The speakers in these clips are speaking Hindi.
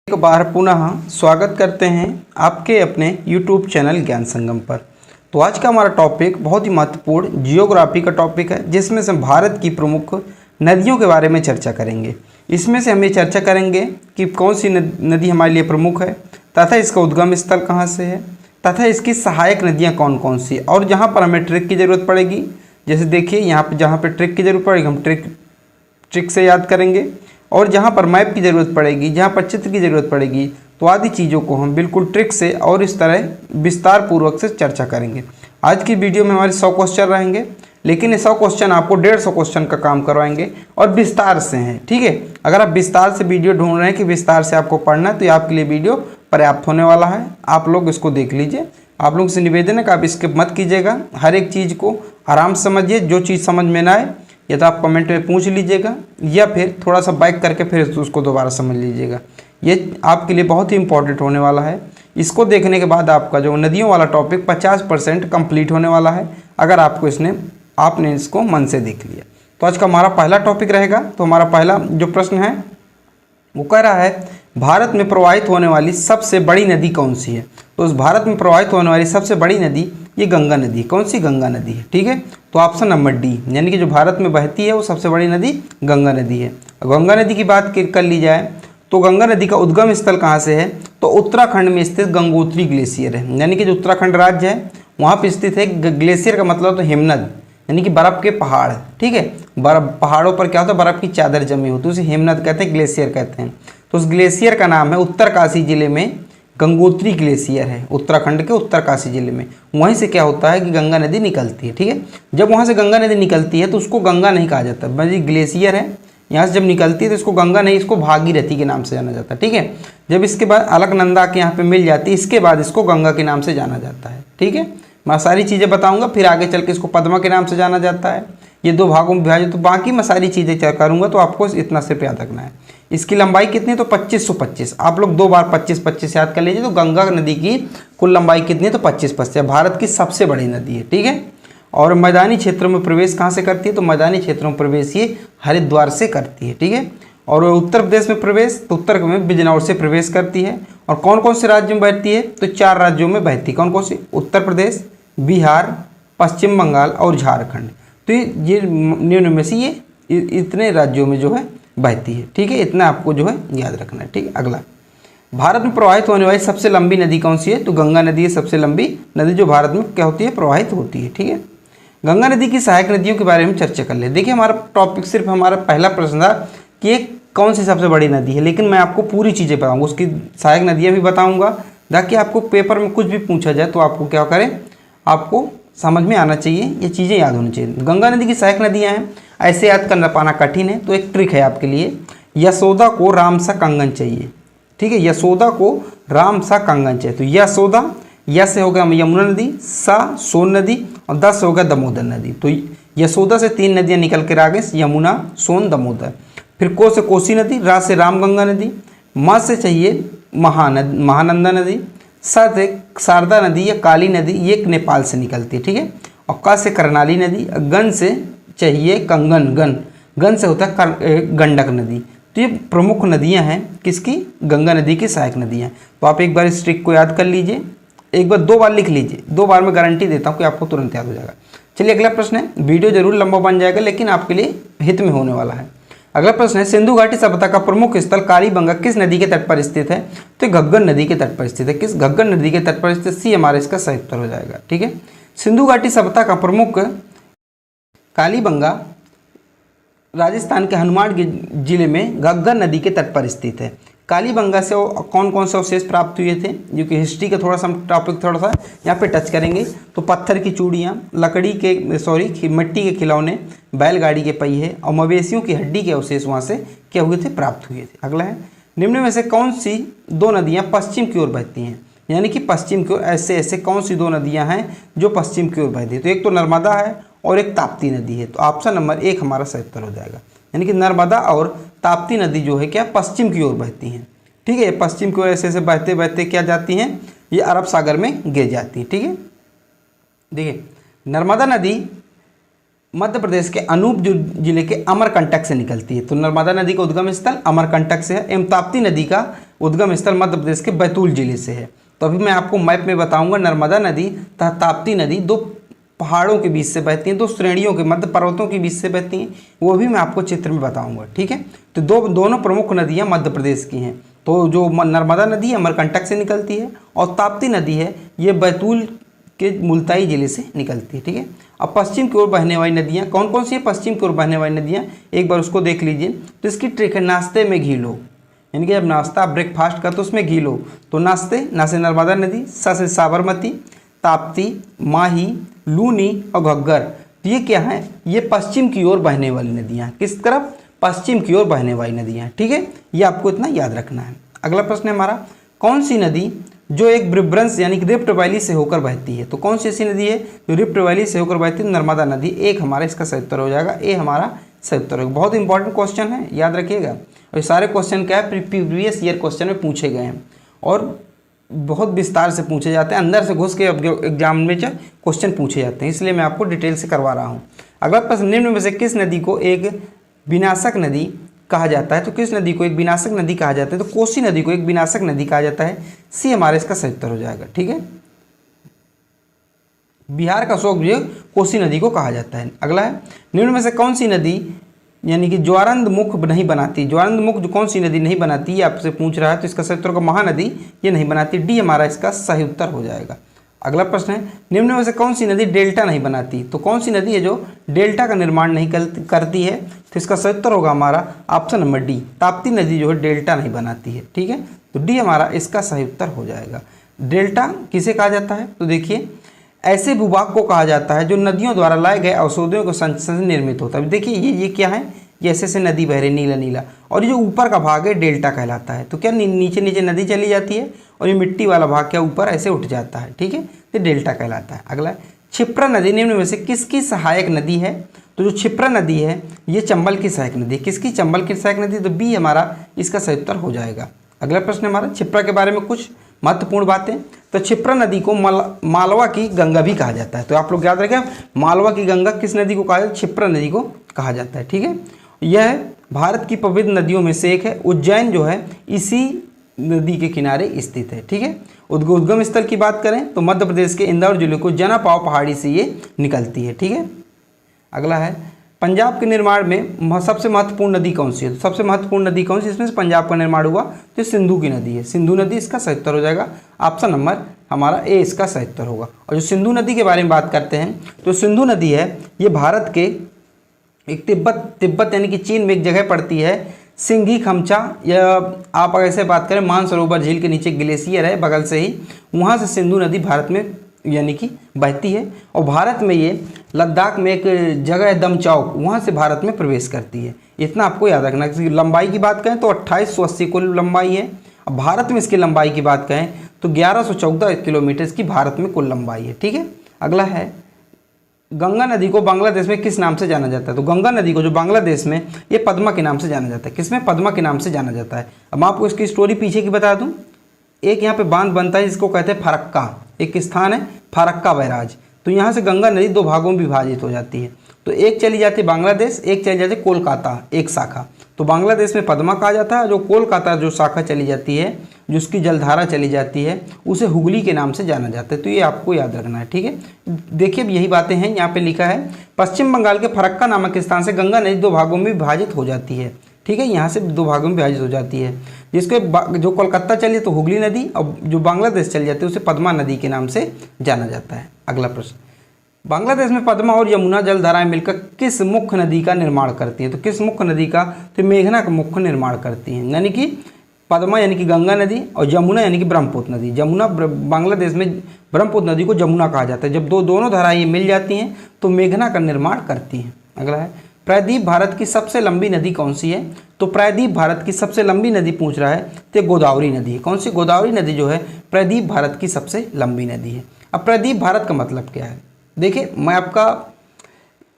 एक बार पुनः स्वागत करते हैं आपके अपने YouTube चैनल ज्ञान संगम पर। तो आज का हमारा टॉपिक बहुत ही महत्वपूर्ण जियोग्राफी का टॉपिक है, जिसमें से हम भारत की प्रमुख नदियों के बारे में चर्चा करेंगे। इसमें से हम ये चर्चा करेंगे कि कौन सी नदी हमारे लिए प्रमुख है, तथा इसका उद्गम स्थल कहाँ से है, तथा इसकी सहायक नदियाँ कौन कौन सी, और जहाँ पर हमें ट्रिक की ज़रूरत पड़ेगी, जैसे देखिए यहाँ पर जहाँ पर ट्रिक की ज़रूरत पड़ेगी हम ट्रिक से याद करेंगे, और जहाँ पर मैप की ज़रूरत पड़ेगी, जहाँ पर चित्र की ज़रूरत पड़ेगी, तो आदि चीज़ों को हम बिल्कुल ट्रिक से और इस तरह विस्तार पूर्वक से चर्चा करेंगे। आज की वीडियो में हमारे 100 क्वेश्चन रहेंगे, लेकिन ये 100 क्वेश्चन आपको 150 क्वेश्चन का काम करवाएंगे और विस्तार से हैं। ठीक है, अगर आप विस्तार से वीडियो ढूंढ रहे हैं कि विस्तार से आपको पढ़ना है, तो ये आपके लिए वीडियो पर्याप्त होने वाला है। आप लोग इसको देख लीजिए। आप लोगों से निवेदन है कि आप स्किप मत कीजिएगा, हर एक चीज़ को आराम से समझिए। जो चीज़ समझ में ना आए या तो आप कमेंट में पूछ लीजिएगा, या फिर थोड़ा सा बैक करके फिर उसको दोबारा समझ लीजिएगा। ये आपके लिए बहुत ही इंपॉर्टेंट होने वाला है। इसको देखने के बाद आपका जो नदियों वाला टॉपिक 50% कंप्लीट होने वाला है, अगर आपने इसको मन से देख लिया। तो आज का हमारा पहला टॉपिक रहेगा। तो हमारा पहला जो प्रश्न है वो कह रहा है, भारत में प्रवाहित होने वाली सबसे बड़ी नदी कौन सी है। तो उस भारत में प्रवाहित होने वाली सबसे बड़ी नदी ये गंगा नदी है। कौन सी? गंगा नदी है। ठीक है, तो ऑप्शन नंबर डी, यानी कि जो भारत में बहती है वो सबसे बड़ी नदी गंगा नदी है। गंगा नदी की बात कर ली जाए तो गंगा नदी का उद्गम स्थल कहाँ से है, तो उत्तराखंड में स्थित गंगोत्री ग्लेशियर है। यानी कि जो उत्तराखंड राज्य है वहाँ पर स्थित है। ग्लेशियर का मतलब तो हिमनद, यानी कि बर्फ़ के पहाड़। ठीक है, बर्फ पहाड़ों पर क्या होता है, बर्फ़ की चादर जमी होती है, उसे हिमनद कहते हैं, ग्लेशियर कहते हैं। तो उस ग्लेशियर का नाम है उत्तरकाशी जिले में गंगोत्री ग्लेशियर है। उत्तराखंड के उत्तरकाशी जिले में वहीं से क्या होता है कि गंगा नदी निकलती है। ठीक है, जब वहाँ से गंगा नदी निकलती है तो उसको गंगा नहीं कहा जाता, बल्कि ग्लेशियर है। यहाँ से जब निकलती है तो इसको गंगा नहीं, इसको भागीरथी के नाम से जाना जाता है। ठीक है, जब इसके बाद अलकनंदा के यहाँ पे मिल जाती है, इसके बाद इसको गंगा के नाम से जाना जाता है। ठीक है, मैं सारी चीज़ें बताऊंगा, फिर आगे चल के इसको पद्मा के नाम से जाना जाता है। ये दो भागों में विभाजित, तो बाकी मैं सारी चीज़ें करूंगा, तो आपको इतना सिर्फ याद रखना है। इसकी लंबाई कितनी है, तो 2525। आप लोग 2 बार 25-25 याद कर लीजिए। तो गंगा नदी की कुल लंबाई कितनी है, तो 25-25। भारत की सबसे बड़ी नदी है। ठीक है, और मैदानी क्षेत्रों में प्रवेश कहाँ से करती है, तो मैदानी क्षेत्रों में प्रवेश ये हरिद्वार से करती है। ठीक है, और उत्तर प्रदेश में प्रवेश, तो उत्तर में बिजनौर से प्रवेश करती है। और कौन कौन से राज्यों में बहती है, तो 4 राज्यों में बहती है। कौन कौन सी? उत्तर प्रदेश, बिहार, पश्चिम बंगाल और झारखंड। तो ये निम्न में से ये इतने राज्यों में जो है बहती है। ठीक है, इतना आपको जो है याद रखना है। ठीक है, अगला, भारत में प्रवाहित होने वाली सबसे लंबी नदी कौन सी है, तो गंगा नदी है सबसे लंबी नदी जो भारत में क्या होती है, प्रवाहित होती है। ठीक है, गंगा नदी की सहायक नदियों के बारे में चर्चा कर ले। देखिए, हमारा टॉपिक सिर्फ हमारा पहला प्रश्न था कि ये कौन सी सबसे बड़ी नदी है, लेकिन मैं आपको पूरी चीज़ें बताऊँगा, उसकी सहायक नदियाँ भी बताऊँगा, ताकि आपको पेपर में कुछ भी पूछा जाए तो आपको क्या करें, आपको समझ में आना चाहिए, ये चीज़ें याद होनी चाहिए। गंगा नदी की सहायक नदियाँ हैं, ऐसे याद करना पाना कठिन है, तो एक ट्रिक है आपके लिए। यशोदा को राम सा कंगन चाहिए। ठीक है, यशोदा को राम सा कंगन चाहिए। तो यशोदा, यश से हो गया यमुना नदी, सा सोन नदी, और द से हो गया दामोदर नदी। तो यशोदा से 3 नदियाँ निकल कर आ गई, यमुना, सोन, दामोदर। फिर को से कोसी नदी, रा से रामगंगा नदी, म से चाहिए महानंदा नदी, सा से शारदा नदी या काली नदी, ये नेपाल से निकलती है। ठीक है, और क से करनाली नदी, गन से चाहिए कंगन, गन से होता है गंडक नदी। तो ये प्रमुख नदियां हैं किसकी, गंगा नदी की सहायक नदियां। तो आप एक बार इस ट्रिक को याद कर लीजिए, एक बार 2 बार लिख लीजिए, 2 बार में गारंटी देता हूँ कि आपको तुरंत याद हो जाएगा। चलिए, अगला प्रश्न है। वीडियो जरूर लंबा बन जाएगा, लेकिन आपके लिए हित में होने वाला है। अगला प्रश्न है, सिंधु घाटी सभ्यता का प्रमुख स्थल कालीबंगा किस नदी के तट पर स्थित है, तो घग्गर नदी के तट पर स्थित है। किस? घग्गर नदी के तट पर स्थित। सी हमारा इसका सही उत्तर हो जाएगा। ठीक है, सिंधु घाटी सभ्यता का प्रमुख कालीबंगा राजस्थान के हनुमान जिले में घग्गर नदी के तट पर स्थित है। कालीबंगा से कौन कौन से अवशेष प्राप्त हुए थे, जो कि हिस्ट्री का थोड़ा सा टॉपिक थोड़ा सा यहाँ पे टच करेंगे। तो पत्थर की चूड़ियाँ, मिट्टी के खिलौने, बैलगाड़ी के पहिए और मवेशियों की हड्डी के अवशेष वहाँ से क्या हुए थे, प्राप्त हुए थे। अगला है, निम्न में से कौन सी 2 नदियाँ पश्चिम की ओर बहती हैं, यानी कि पश्चिम की ओर ऐसे कौन सी 2 नदियाँ हैं जो पश्चिम की ओर बहती है। तो एक तो नर्मदा है और एक ताप्ती नदी है। तो ऑप्शन नंबर 1 हमारा सही उत्तर हो जाएगा, यानी कि नर्मदा और ताप्ती नदी जो है क्या पश्चिम की ओर बहती हैं। ठीक है, पश्चिम की ओर ऐसे बहते बहते क्या जाती हैं, ये अरब सागर में गिर जाती हैं। ठीक है, देखिए, नर्मदा नदी मध्य प्रदेश के अनूप जिले के अमरकंटक से निकलती है। तो नर्मदा नदी का उद्गम स्थल अमरकंटक से है। एवं ताप्ती नदी का उद्गम स्थल मध्य प्रदेश के बैतूल जिले से है। तो अभी मैं आपको मैप में बताऊंगा नर्मदा नदी तथा ताप्ती नदी दो पहाड़ों के बीच से बहती हैं, दो श्रेणियों के मध्य पर्वतों के बीच से बहती हैं, वो भी मैं आपको चित्र में बताऊंगा। ठीक है, तो दोनों प्रमुख नदियाँ मध्य प्रदेश की हैं। तो जो नर्मदा नदी है अमरकंटक से निकलती है और ताप्ती नदी है ये बैतूल के मुल्ताई जिले से निकलती है। ठीक है, अब पश्चिम की ओर बहने वाली नदियाँ कौन कौन सी है? पश्चिम की ओर बहने वाली नदियाँ एक बार उसको देख लीजिए। तो इसकी ट्रिक है नाश्ते में घी लो, यानी कि जब नाश्ता ब्रेकफास्ट करते हो उसमें घी लो। तो नाश्ते ना से नर्मदा नदी, सा से साबरमती, ताप्ती, माही, लूनी और घग्गर। तो ये क्या है? ये पश्चिम की ओर बहने वाली नदियाँ। किस तरफ? पश्चिम की ओर बहने वाली नदियाँ। ठीक है, ये आपको इतना याद रखना है। अगला प्रश्न है हमारा, कौन सी नदी जो एक ब्रिब्रंस यानी कि रिफ्ट वैली से होकर बहती है? तो कौन सी ऐसी नदी है जो रिफ्ट वैली से होकर बहती है? नर्मदा नदी। एक हमारा इसका सही उत्तर हो जाएगा, ए हमारा सही उत्तर होगा। बहुत इंपॉर्टेंट क्वेश्चन है, याद रखिएगा। और सारे क्वेश्चन क्या है? प्रीवियस ईयर क्वेश्चन में पूछे गए हैं और बहुत विस्तार से पूछे जाते हैं, अंदर से घुस के एग्जाम में क्वेश्चन पूछे जाते हैं, इसलिए मैं आपको डिटेल से करवा रहा हूँ। अगला प्रश्न, निम्न में से किस नदी को एक विनाशक नदी कहा जाता है? तो किस नदी को एक विनाशक नदी कहा जाता है? तो कोसी नदी को एक विनाशक नदी कहा जाता है। सी हमारा इसका सही उत्तर हो जाएगा। ठीक है, बिहार का शोक भी कोसी नदी को कहा जाता है। अगला है, निम्न में से कौन सी नदी यानी कि ज्वारंधमुख नहीं बनाती? ज्वारंधमुख जो कौन सी नदी नहीं बनाती ये आपसे पूछ रहा है, तो इसका सही उत्तर होगा महानदी, ये नहीं बनाती। डी हमारा इसका सही उत्तर हो जाएगा। अगला प्रश्न है, निम्न में से कौन सी नदी डेल्टा नहीं बनाती? तो कौन सी नदी है जो डेल्टा का निर्माण नहीं करती है? तो इसका सही उत्तर होगा हमारा ऑप्शन नंबर डी, ताप्ती नदी जो है डेल्टा नहीं बनाती है। ठीक है, तो डी हमारा इसका सही उत्तर हो जाएगा। डेल्टा किसे कहा जाता है? तो देखिए, ऐसे भूभाग को कहा जाता है जो नदियों द्वारा लाए गए अवशोधनों के संचय से निर्मित होता है। देखिए ये क्या है? ये ऐसे से नदी बह रही नीला नीला, और ये जो ऊपर का भाग है डेल्टा कहलाता है। तो क्या नीचे नीचे नदी चली जाती है और ये मिट्टी वाला भाग क्या ऊपर ऐसे उठ जाता है। ठीक है, ये डेल्टा कहलाता है। अगला है, क्षिप्रा नदी निम्न में से किसकी सहायक नदी है? तो जो क्षिप्रा नदी है ये चंबल की सहायक नदी। किसकी? चंबल की सहायक नदी। तो बी हमारा इसका सही उत्तर हो जाएगा। अगला प्रश्न हमारा, क्षिप्रा के बारे में कुछ महत्वपूर्ण बातें। तो क्षिप्रा नदी को मालवा की गंगा भी कहा जाता है। तो आप लोग याद रखें, मालवा की गंगा किस नदी को कहा जाता है? क्षिप्रा नदी को कहा जाता है। ठीक है, यह भारत की पवित्र नदियों में से एक है। उज्जैन जो है इसी नदी के किनारे स्थित है। ठीक है, उद्गम स्थल की बात करें तो मध्य प्रदेश के इंदौर जिले को जनापाव पहाड़ी से ये निकलती है। ठीक है, अगला है, पंजाब के निर्माण में सबसे महत्वपूर्ण नदी कौन सी है? तो सबसे महत्वपूर्ण नदी कौन सी इसमें से पंजाब का निर्माण हुआ? तो सिंधु की नदी है। सिंधु नदी इसका सही उत्तर हो जाएगा। ऑप्शन नंबर हमारा ए इसका सही उत्तर होगा। और जो सिंधु नदी के बारे में बात करते हैं तो सिंधु नदी है ये भारत के एक तिब्बत यानी कि चीन में एक जगह पड़ती है, सिंघी खमचा, या आप अगर ऐसे बात करें मानसरोवर झील के नीचे ग्लेशियर है बगल से ही, वहाँ से सिंधु नदी भारत में यानी कि बहती है। और भारत में ये लद्दाख में एक जगह है दमचौक, वहाँ से भारत में प्रवेश करती है। इतना आपको याद रखना। लंबाई की बात करें तो 2880 कुल लंबाई है। अब भारत में इसकी लंबाई की बात करें तो 1114 किलोमीटर इसकी भारत में कुल लंबाई है। ठीक है, अगला है, गंगा नदी को बांग्लादेश में किस नाम से जाना जाता है? तो गंगा नदी को जो बांग्लादेश में ये पद्मा के नाम से जाना जाता है। किसमें? पद्मा के नाम से जाना जाता है। अब मैं आपको इसकी स्टोरी पीछे की बता दूं। एक यहाँ पे बांध बनता है जिसको कहते हैं फरक्का, एक स्थान है फरक्का बैराज। तो यहाँ से गंगा नदी दो भागों में विभाजित हो जाती है। तो एक चली जाती है बांग्लादेश, एक चली जाती है कोलकाता, एक शाखा। तो बांग्लादेश में पद्मा कहा जाता है, जो कोलकाता जो शाखा चली जाती है, जिसकी जलधारा चली जाती है, उसे हुगली के नाम से जाना जाता है। तो ये आपको याद रखना है। ठीक है, देखिए यही बातें हैं। यहाँ पे लिखा है, पश्चिम बंगाल के फरक्का नामक स्थान से गंगा नदी दो भागों में विभाजित हो जाती है। ठीक है, यहाँ से दो भागों में विभाजित हो जाती है, जिसके जो कोलकाता चली तो हुगली नदी, और जो बांग्लादेश चली जाती है उसे पद्मा नदी के नाम से जाना जाता है। अगला प्रश्न, बांग्लादेश में पद्मा और यमुना जलधाराएं मिलकर किस मुख्य नदी का निर्माण करती हैं? तो किस मुख्य नदी का? तो मेघना का मुख्य निर्माण करती हैं। यानी कि पद्मा यानी कि गंगा नदी और यमुना यानी कि ब्रह्मपुत्र नदी। यमुना बांग्लादेश में ब्रह्मपुत्र नदी को यमुना कहा जाता है। जब दोनों धाराएं ये मिल जाती हैं तो मेघना का निर्माण करती हैं। अगला है, प्रायद्वीप भारत की सबसे लंबी नदी कौन सी है? तो प्रायद्वीप भारत की सबसे लंबी नदी पूछ रहा है तो गोदावरी नदी है। कौन सी? गोदावरी नदी जो है प्रायद्वीप भारत की सबसे लंबी नदी है। अब प्रायद्वीप भारत का मतलब क्या है? देखिए, मैं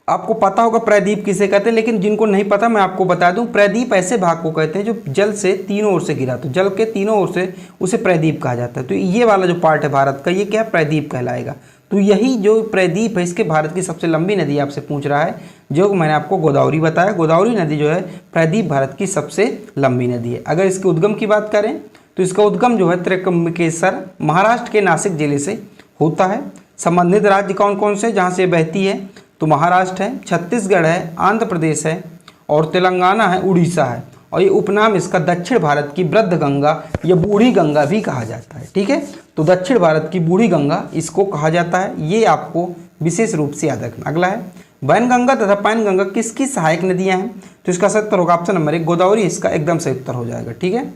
आपको पता होगा प्रायद्वीप किसे कहते हैं, लेकिन जिनको नहीं पता मैं आपको बता दूं, प्रायद्वीप ऐसे भाग को कहते हैं जो जल से तीनों ओर से घिरा, तो जल के तीनों ओर से उसे प्रायद्वीप कहा जाता है। तो ये वाला जो पार्ट है भारत का, ये क्या है? प्रायद्वीप कहलाएगा। तो यही जो प्रायद्वीप है इसके भारत की सबसे लंबी नदी आपसे पूछ रहा है, जो मैंने आपको गोदावरी बताया। गोदावरी नदी जो है प्रायद्वीप भारत की सबसे लंबी नदी है। अगर इसके उद्गम की बात करें तो इसका उद्गम जो है त्र्यंबकेश्वर महाराष्ट्र के नासिक जिले से होता है। संबंधित राज्य कौन कौन से जहाँ से बहती है, तो महाराष्ट्र है, छत्तीसगढ़ है, आंध्र प्रदेश है और तेलंगाना है, उड़ीसा है। और ये उपनाम इसका दक्षिण भारत की वृद्ध गंगा या बूढ़ी गंगा भी कहा जाता है। ठीक है, तो दक्षिण भारत की बूढ़ी गंगा इसको कहा जाता है, ये आपको विशेष रूप से याद रखना। अगला है वैनगंगा तथा पैनगंगा किसकी सहायक नदियां हैं, तो इसका सही उत्तर होगा ऑप्शन नंबर 1 गोदावरी, इसका एकदम सही उत्तर हो जाएगा। ठीक है,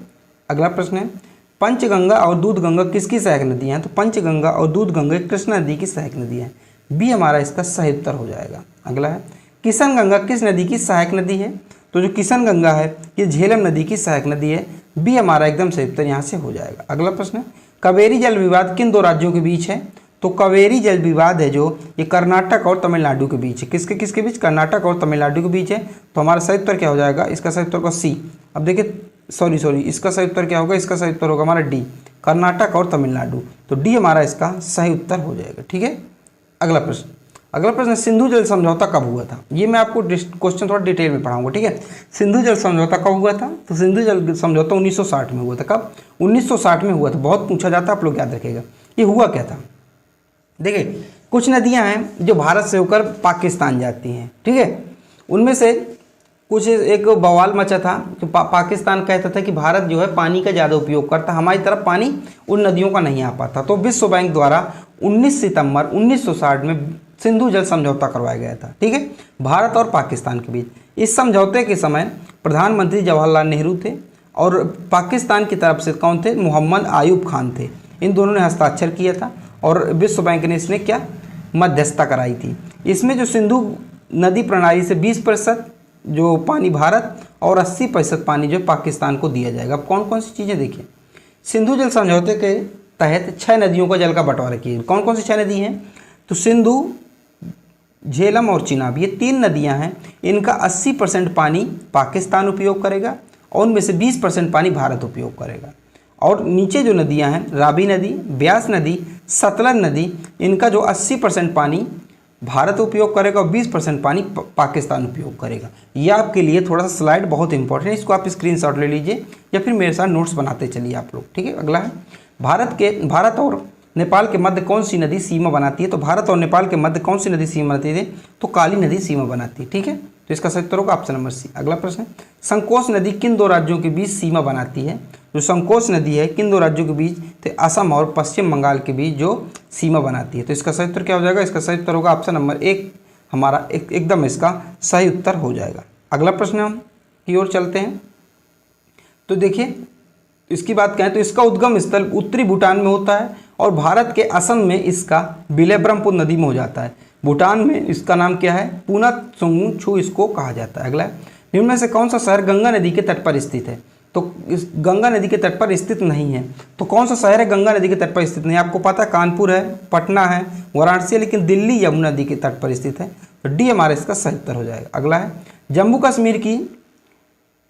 अगला प्रश्न है पंचगंगा और दूधगंगा किसकी सहायक नदियां हैं, तो पंचगंगा और दूधगंगा कृष्णा नदी की सहायक नदी है, बी हमारा इसका सही उत्तर हो जाएगा। अगला है किशन गंगा किस नदी की सहायक नदी है, तो जो किशन गंगा है ये झेलम नदी की सहायक नदी है, बी हमारा एकदम सही उत्तर यहाँ से हो जाएगा। अगला प्रश्न है कावेरी जल विवाद किन दो राज्यों के बीच है, तो कावेरी जल विवाद है जो ये कर्नाटक और तमिलनाडु के बीच है। किसके किसके बीच, कर्नाटक और तमिलनाडु के बीच है, तो हमारा सही उत्तर क्या हो जाएगा, इसका सही उत्तर होगा सी। अब देखिए सॉरी इसका सही उत्तर क्या होगा, इसका सही उत्तर होगा हमारा डी, कर्नाटक और तमिलनाडु, तो डी हमारा इसका सही उत्तर हो जाएगा। ठीक है, अगला प्रश्न सिंधु जल समझौता कब हुआ था, ये मैं आपको क्वेश्चन थोड़ा डिटेल में पढ़ाऊंगा। ठीक है, सिंधु जल समझौता कब हुआ था, तो सिंधु जल समझौता 1960 में हुआ था। कब, 1960 में हुआ था, बहुत पूछा जाता है, आप लोग याद रखिएगा। ये हुआ क्या था, देखिए कुछ नदियां हैं जो भारत से होकर पाकिस्तान जाती हैं। ठीक है, उनमें से कुछ एक बवाल मचा था, तो पाकिस्तान कहता था कि भारत जो है पानी का ज़्यादा उपयोग करता, हमारी तरफ पानी उन नदियों का नहीं आ पाता। तो विश्व बैंक द्वारा 19 सितंबर 1960 में सिंधु जल समझौता करवाया गया था। ठीक है, भारत और पाकिस्तान के बीच। इस समझौते के समय प्रधानमंत्री जवाहरलाल नेहरू थे और पाकिस्तान की तरफ से कौन थे, मोहम्मद आयूब खान थे। इन दोनों ने हस्ताक्षर किया था और विश्व बैंक ने इसमें क्या मध्यस्थता कराई थी। इसमें जो सिंधु नदी प्रणाली से 20% जो पानी भारत और 80% पानी जो पाकिस्तान को दिया जाएगा। अब कौन कौन सी चीज़ें देखिए, सिंधु जल समझौते के तहत 6 नदियों का जल का बंटवारा किया। कौन कौन सी 6 नदी हैं, तो सिंधु, झेलम और चिनाब, ये 3 नदियां हैं। इनका 80% पानी पाकिस्तान उपयोग करेगा और उनमें से 20% पानी भारत उपयोग करेगा। और नीचे जो नदियां हैं रावी नदी, ब्यास नदी, सतलज नदी, इनका जो 80% पानी भारत उपयोग करेगा और 20% पानी पाकिस्तान उपयोग करेगा। यह आपके लिए थोड़ा सा स्लाइड बहुत इंपॉर्टेंट है, इसको आप स्क्रीनशॉट ले लीजिए या फिर मेरे साथ नोट्स बनाते चलिए आप लोग। ठीक है, अगला है भारत और नेपाल के मध्य कौन सी नदी सीमा बनाती है, तो भारत और नेपाल के मध्य कौन सी नदी सीमा बनाती है, तो काली नदी सीमा बनाती है। ठीक है, तो इसका सही उत्तर होगा ऑप्शन नंबर सी। अगला प्रश्न है संकोच नदी किन 2 राज्यों के बीच सीमा बनाती है, जो संकोच नदी है किन 2 राज्यों के बीच, तो असम और पश्चिम बंगाल के बीच जो सीमा बनाती है। तो इसका सही उत्तर क्या हो जाएगा, इसका सही उत्तर होगा ऑप्शन नंबर 1 हमारा एकदम इसका सही उत्तर हो जाएगा। अगला प्रश्न हम की ओर चलते हैं। तो देखिए इसकी बात करें तो इसका उद्गम स्थल उत्तरी भूटान में होता है और भारत के असम में इसका विलय ब्रह्मपुत्र नदी में हो जाता है। भूटान में इसका नाम क्या है, पूना चुंगू छू इसको कहा जाता है। अगला निम्न में से कौन सा शहर गंगा नदी के तट पर स्थित है, तो इस गंगा नदी के तट पर स्थित नहीं है। तो कौन सा शहर है गंगा नदी के तट पर स्थित नहीं है, आपको पता है कानपुर है, पटना है, वाराणसी है, लेकिन दिल्ली यमुना नदी के तट पर स्थित है। तो डी हमारा इसका सही उत्तर हो जाएगा। अगला है जम्मू कश्मीर की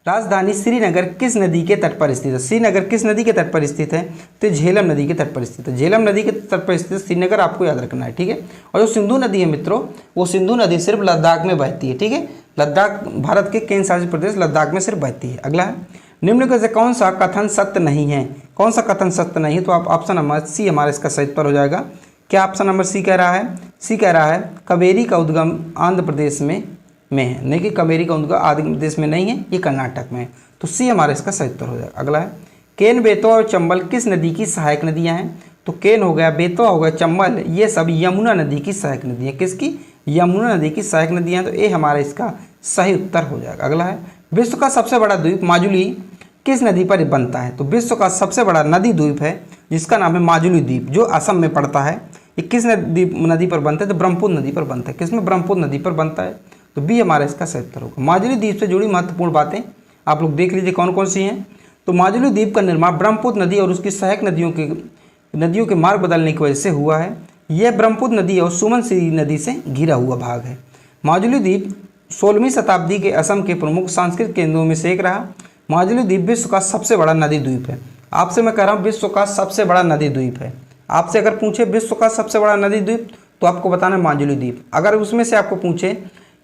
राजधानी श्रीनगर किस नदी के तट पर स्थित है, श्रीनगर किस नदी के तट पर स्थित है, तो झेलम नदी के तट पर स्थित है। झेलम नदी के तट पर स्थित श्रीनगर आपको याद रखना है। ठीक है, और जो सिंधु नदी है मित्रों, वो सिंधु नदी सिर्फ लद्दाख में बहती है। ठीक है, लद्दाख भारत के केंद्र शासित प्रदेश लद्दाख में सिर्फ बहती है। अगला है निम्न में से कौन सा कथन सत्य नहीं है, कौन सा कथन सत्य नहीं है, तो आप ऑप्शन नंबर सी हमारा इसका सही उत्तर हो जाएगा। क्या ऑप्शन नंबर सी कह रहा है, सी कह रहा है कावेरी का उद्गम आंध्र प्रदेश में है, नहीं कि कावेरी का उद्गम आंध्र प्रदेश में नहीं है, ये कर्नाटक में है। तो सी हमारा इसका सही उत्तर हो जाएगा। अगला है केन, बेतवा और चंबल किस नदी की सहायक नदियां हैं, तो केन हो गया, बेतवा हो गया, चंबल, ये सब यमुना नदी की सहायक नदियाँ, किसकी, यमुना नदी की सहायक नदियाँ। तो ए हमारा इसका सही उत्तर हो जाएगा। अगला है विश्व का सबसे बड़ा द्वीप माजुली किस नदी पर बनता है, तो विश्व का सबसे बड़ा नदी द्वीप है जिसका नाम है माजुली द्वीप, जो असम में पड़ता है। ये किस नदी पर बनता है, तो ब्रह्मपुत्र नदी पर बनता है। किसमें, ब्रह्मपुत्र नदी पर बनता है। तो बी हमारा इसका सही उत्तर होगा। माजुली द्वीप से जुड़ी महत्वपूर्ण बातें आप लोग देख लीजिए कौन कौन सी हैं। तो माजुली द्वीप का निर्माण ब्रह्मपुत्र नदी और उसकी सहायक नदियों के मार्ग बदलने की वजह से हुआ है। यह ब्रह्मपुत्र नदी और सुमनसिरी नदी से घिरा हुआ भाग है। माजुली द्वीप 16वीं शताब्दी के असम के प्रमुख सांस्कृतिक केंद्रों में से एक रहा। माजुली द्वीप विश्व का सबसे बड़ा नदी द्वीप है। आपसे मैं कह रहा हूँ विश्व का सबसे बड़ा नदी द्वीप है। आपसे अगर पूछे विश्व का सबसे बड़ा नदी द्वीप तो आपको बताना है माजुली द्वीप। अगर उसमें से आपको पूछे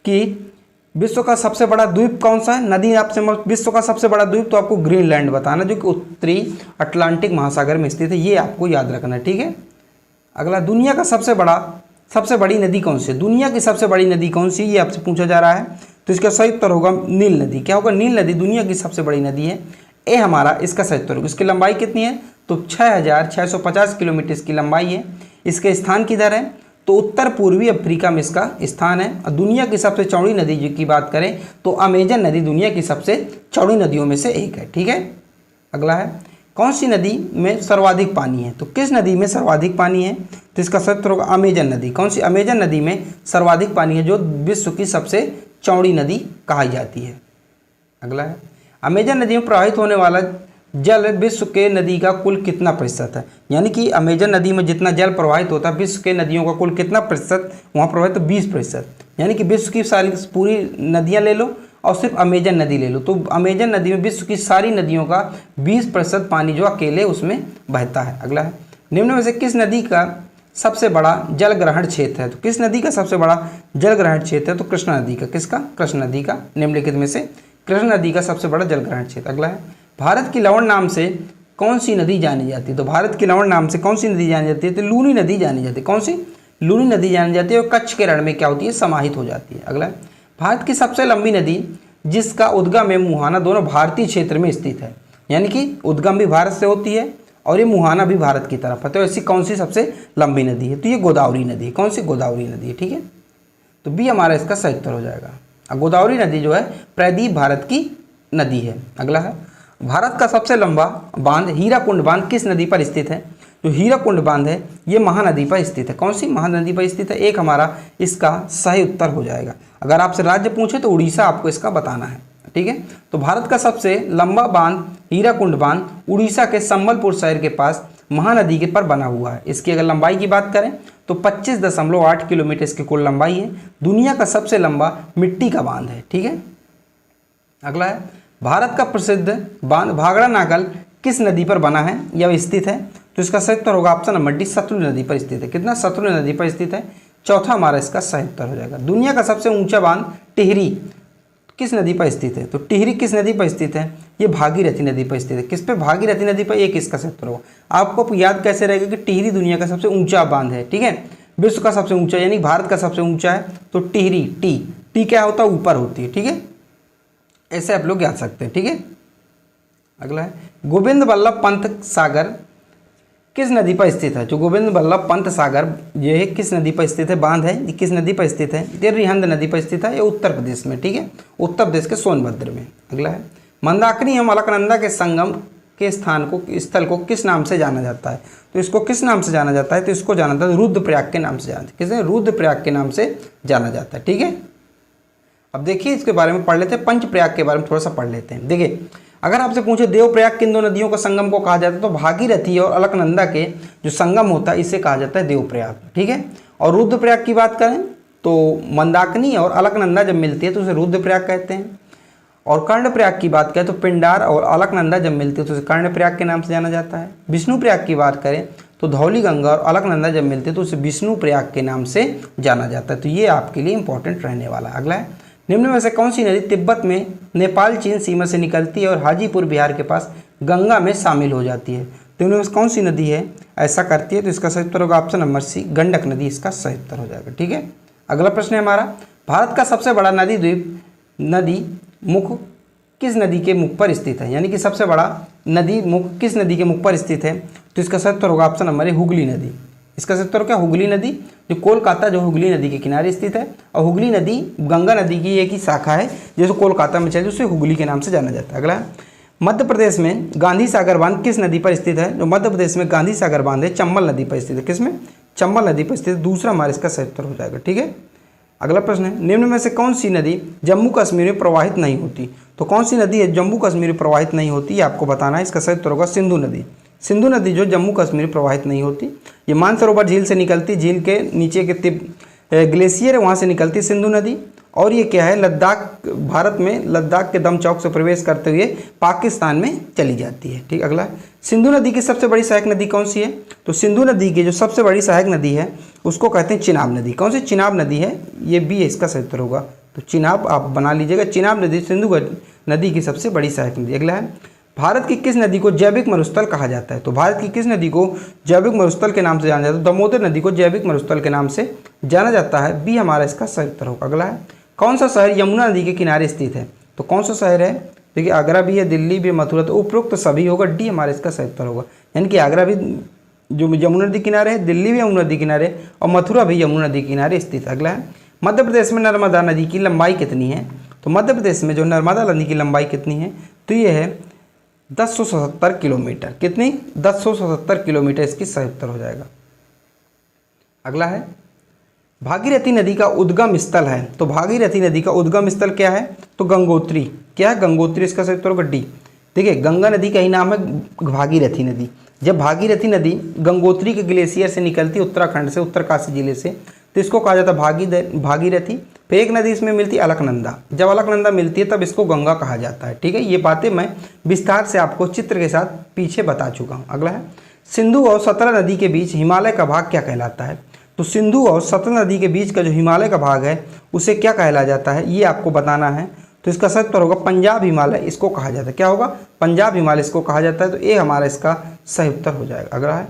कि विश्व का सबसे बड़ा द्वीप कौन सा है? नदी आपसे विश्व का सबसे बड़ा द्वीप तो आपको ग्रीनलैंड बताना, जो कि उत्तरी अटलांटिक महासागर में स्थित है, ये आपको याद रखना है, ठीक है। अगला, दुनिया का सबसे बड़ी नदी कौन सी है? दुनिया की सबसे बड़ी नदी कौन सी है, ये आपसे पूछा जा रहा है। तो इसका सही उत्तर होगा नील नदी। क्या होगा? नील नदी दुनिया की सबसे बड़ी नदी है। ए हमारा इसका सही उत्तर होगा। इसकी लंबाई कितनी है? तो 6650 किलोमीटर इसकी लंबाई है। इसके स्थान किधर है? तो उत्तर पूर्वी अफ्रीका में इसका स्थान है। और दुनिया की सबसे चौड़ी नदी की बात करें तो अमेजन नदी दुनिया की सबसे चौड़ी नदियों में से एक है, ठीक है। अगला है, कौन सी नदी में सर्वाधिक पानी है? तो किस नदी में सर्वाधिक पानी है? तो इसका सही उत्तर होगा अमेजन नदी। कौन सी? अमेजन नदी में सर्वाधिक पानी है, जो विश्व की सबसे चौड़ी नदी कही जाती है। अगला है, अमेजन नदी में प्रवाहित होने वाला जल विश्व के नदी का कुल कितना प्रतिशत है? यानी कि अमेजन नदी में जितना जल प्रवाहित होता है विश्व के नदियों का कुल कितना प्रतिशत वहाँ प्रवाहित? तो 20%। यानी कि विश्व की सारी पूरी नदियाँ ले लो और सिर्फ अमेजन नदी ले लो, तो अमेजन नदी में विश्व की सारी नदियों का 20% पानी जो अकेले उसमें बहता है। अगला है, निम्न में से किस नदी का सबसे बड़ा जल ग्रहण क्षेत्र है? तो किस नदी का सबसे बड़ा जल ग्रहण क्षेत्र है? तो कृष्णा नदी का। किसका? कृष्णा नदी का। निम्नलिखित में से कृष्णा नदी का सबसे बड़ा जल ग्रहण क्षेत्र। अगला है, भारत की लवण नाम से कौन सी नदी जानी जाती है? तो भारत की लवण नाम से कौन सी नदी जानी जाती है? तो लूनी नदी जानी जाती है। कौन सी? लूनी नदी जानी जाती है और कच्छ के रण में क्या होती है? समाहित हो जाती है। अगला है, भारत की सबसे लंबी नदी जिसका उद्गम एवं मुहाना दोनों भारतीय क्षेत्र में स्थित है, यानी कि उद्गम भी भारत से होती है और ये मुहाना भी भारत की तरफ है, तो ऐसी कौन सी सबसे लंबी नदी है? तो ये गोदावरी नदी है। कौन सी? गोदावरी नदी है, ठीक है। तो बी हमारा इसका सही उत्तर हो जाएगा। गोदावरी नदी जो है प्रायद्वीप भारत की नदी है। अगला है, भारत का सबसे लंबा बांध हीराकुंड बांध किस नदी पर स्थित है? जो हीराकुंड बांध है ये महानदी पर स्थित है। कौन सी? महानदी पर स्थित है। एक हमारा इसका सही उत्तर हो जाएगा। अगर आपसे राज्य पूछे तो उड़ीसा आपको इसका बताना है, ठीक है। तो भारत का सबसे लंबा बांध हीराकुंड बांध उड़ीसा के संबलपुर शहर के पास महानदी के पर बना हुआ है। इसकी अगर लंबाई की बात करें तो 25.8 किलोमीटर इसकी कुल लंबाई है। दुनिया का सबसे लंबा मिट्टी का बांध है, ठीक है। अगला है, भारत का प्रसिद्ध बांध भाखड़ा नागल किस नदी पर बना है या स्थित है? तो इसका सही उत्तर होगा ऑप्शन नंबर डी, सतलुज नदी पर स्थित है। कितना? सतलुज नदी पर स्थित है। चौथा हमारा इसका सही उत्तर हो जाएगा। दुनिया का सबसे ऊंचा बांध टिहरी किस नदी पर स्थित है? तो टिहरी किस नदी पर स्थित है? ये भागीरथी नदी पर स्थित है। किस पे? भागीरथी नदी पर। एक इसका सही उत्तर होगा। आपको याद कैसे रहेगा कि टिहरी दुनिया का सबसे ऊंचा बांध है, ठीक है। विश्व का सबसे ऊंचा यानी भारत का सबसे ऊंचा है तो टिहरी, टी क्या होता है? ऊपर होती है, ठीक है। ऐसे आप लोग याद सकते हैं, ठीक है। अगला है, गोविंद बल्लभ पंत सागर किस नदी पर स्थित है? जो गोविंद बल्लभ पंत सागर ये किस नदी पर स्थित है? बांध है, ये किस नदी पर स्थित है? ये रिहंद नदी पर स्थित है। ये उत्तर प्रदेश में, ठीक है, उत्तर प्रदेश के सोनभद्र में। अगला है, मंदाकिनी एवं अलकनंदा के संगम के स्थल को किस नाम से जाना जाता है? तो इसको किस नाम से जाना जाता है? तो इसको जाना जाता है रुद्रप्रयाग के नाम से जाना जाता है। किसे? रुद्रप्रयाग के नाम से जाना जाता है, ठीक है। अब देखिए इसके बारे में पढ़ लेते हैं, पंचप्रयाग के बारे में थोड़ा सा पढ़ लेते हैं। देखिए, अगर आपसे पूछे देवप्रयाग किन दो नदियों का संगम को कहा जाता है तो भागीरथी और अलकनंदा के जो संगम होता है इसे कहा जाता है देवप्रयाग, ठीक है। और रुद्रप्रयाग की बात करें तो मंदाकिनी और अलकनंदा जब मिलती है तो उसे रुद्रप्रयाग कहते हैं। और कर्णप्रयाग की बात करें तो पिंडार और अलकनंदा जब मिलती है तो उसे कर्णप्रयाग के नाम से जाना जाता है। विष्णुप्रयाग की बात करें तो धौली गंगा और अलकनंदा जब मिलते हैं तो उसे विष्णुप्रयाग के नाम से जाना जाता है। तो ये आपके लिए इंपॉर्टेंट रहने वाला है। अगला है, निम्न में से कौन सी नदी तिब्बत में नेपाल चीन सीमा से निकलती है और हाजीपुर बिहार के पास गंगा में शामिल हो जाती है? तो इनमें से कौन सी नदी है ऐसा करती है? तो इसका सही उत्तर होगा ऑप्शन नंबर सी, गंडक नदी इसका सही उत्तर हो जाएगा, ठीक है। अगला प्रश्न है हमारा, भारत का सबसे बड़ा नदी द्वीप नदी मुख किस नदी के मुख पर स्थित है? यानी कि सबसे बड़ा नदी मुख किस नदी के मुख पर स्थित है? तो इसका सही उत्तर होगा ऑप्शन नंबर ए, हुगली नदी। इसका सही उत्तर क्या? हुगली नदी, जो कोलकाता जो हुगली नदी के किनारे स्थित है। और हुगली नदी गंगा नदी की एक ही शाखा है जो कोलकाता में चलती है, उसे हुगली के नाम से जाना जाता है। अगला, मध्य प्रदेश में गांधी सागर बांध किस नदी पर स्थित है? जो मध्य प्रदेश में गांधी सागर बांध है चंबल नदी पर स्थित है। किसमें? चंबल नदी पर स्थित है। दूसरा हमारा इसका सही उत्तर हो जाएगा, ठीक है। अगला प्रश्न है, निम्न में से कौन सी नदी जम्मू कश्मीर में प्रवाहित नहीं होती? तो कौन सी नदी है जम्मू कश्मीर में प्रवाहित नहीं होती, ये आपको बताना है। इसका सही उत्तर होगा सिंधु नदी। सिंधु नदी जो जम्मू कश्मीर प्रवाहित नहीं होती, ये मानसरोवर झील से निकलती, झील के नीचे के ग्लेशियर है वहाँ से निकलती सिंधु नदी। और ये क्या है, लद्दाख, भारत में लद्दाख के दम चौक से प्रवेश करते हुए पाकिस्तान में चली जाती है, ठीक। अगला, सिंधु नदी की सबसे बड़ी सहायक नदी कौन सी है? तो सिंधु नदी की जो सबसे बड़ी सहायक नदी है उसको कहते हैं चिनाब नदी। कौन सी? चिनाब नदी है, ये बी है इसका सही उत्तर होगा। तो चिनाब आप बना लीजिएगा। चिनाब नदी सिंधु नदी की सबसे बड़ी सहायक नदी। अगला है, भारत की किस नदी को जैविक मरुस्थल कहा जाता है? तो भारत की किस नदी को जैविक मरुस्थल के नाम से जाना जाता है? दामोदर नदी को जैविक मरुस्थल के नाम से जाना जाता है। बी हमारा इसका सही उत्तर होगा। अगला है, कौन सा शहर यमुना नदी के किनारे स्थित है? तो कौन सा शहर है? देखिए आगरा भी है, दिल्ली भी, मथुरा, तो उपरोक्त सभी होगा। डी हमारा इसका सही उत्तर होगा। यानी कि आगरा भी जो यमुना नदी किनारे है, दिल्ली भी यमुना नदी किनारे और मथुरा भी यमुना नदी किनारे स्थित है। अगला है, मध्य प्रदेश में नर्मदा नदी की लंबाई कितनी है? तो मध्य प्रदेश में जो नर्मदा नदी की लंबाई कितनी है? तो ये है 1077 किलोमीटर। कितनी? 1077 किलोमीटर इसकी सही उत्तर हो जाएगा। अगला है, भागीरथी नदी का उद्गम स्थल है। तो भागीरथी नदी का उद्गम स्थल क्या है? तो गंगोत्री। क्या है? गंगोत्री इसका सही उत्तर होगा डी। देखिए गंगा नदी का ही नाम है भागीरथी नदी। जब भागीरथी नदी गंगोत्री के ग्लेशियर से निकलती है उत्तराखंड से, उत्तरकाशी जिले से, तो इसको कहा जाता है भागीरथी। फिर एक नदी इसमें मिलती है अलकनंदा। जब अलकनंदा मिलती है तब इसको गंगा कहा जाता है। ठीक है, ये बातें मैं विस्तार से आपको चित्र के साथ पीछे बता चुका हूँ। अगला है, सिंधु और सतलज नदी के बीच हिमालय का भाग क्या कहलाता है? तो सिंधु और सतलज नदी के बीच का जो हिमालय का भाग है उसे क्या कहला जाता है, ये आपको बताना है। तो इसका सही उत्तर होगा पंजाब हिमालय इसको कहा जाता है। क्या होगा? पंजाब हिमालय इसको कहा जाता है। तो ये हमारा इसका सही उत्तर हो जाएगा। अगला है,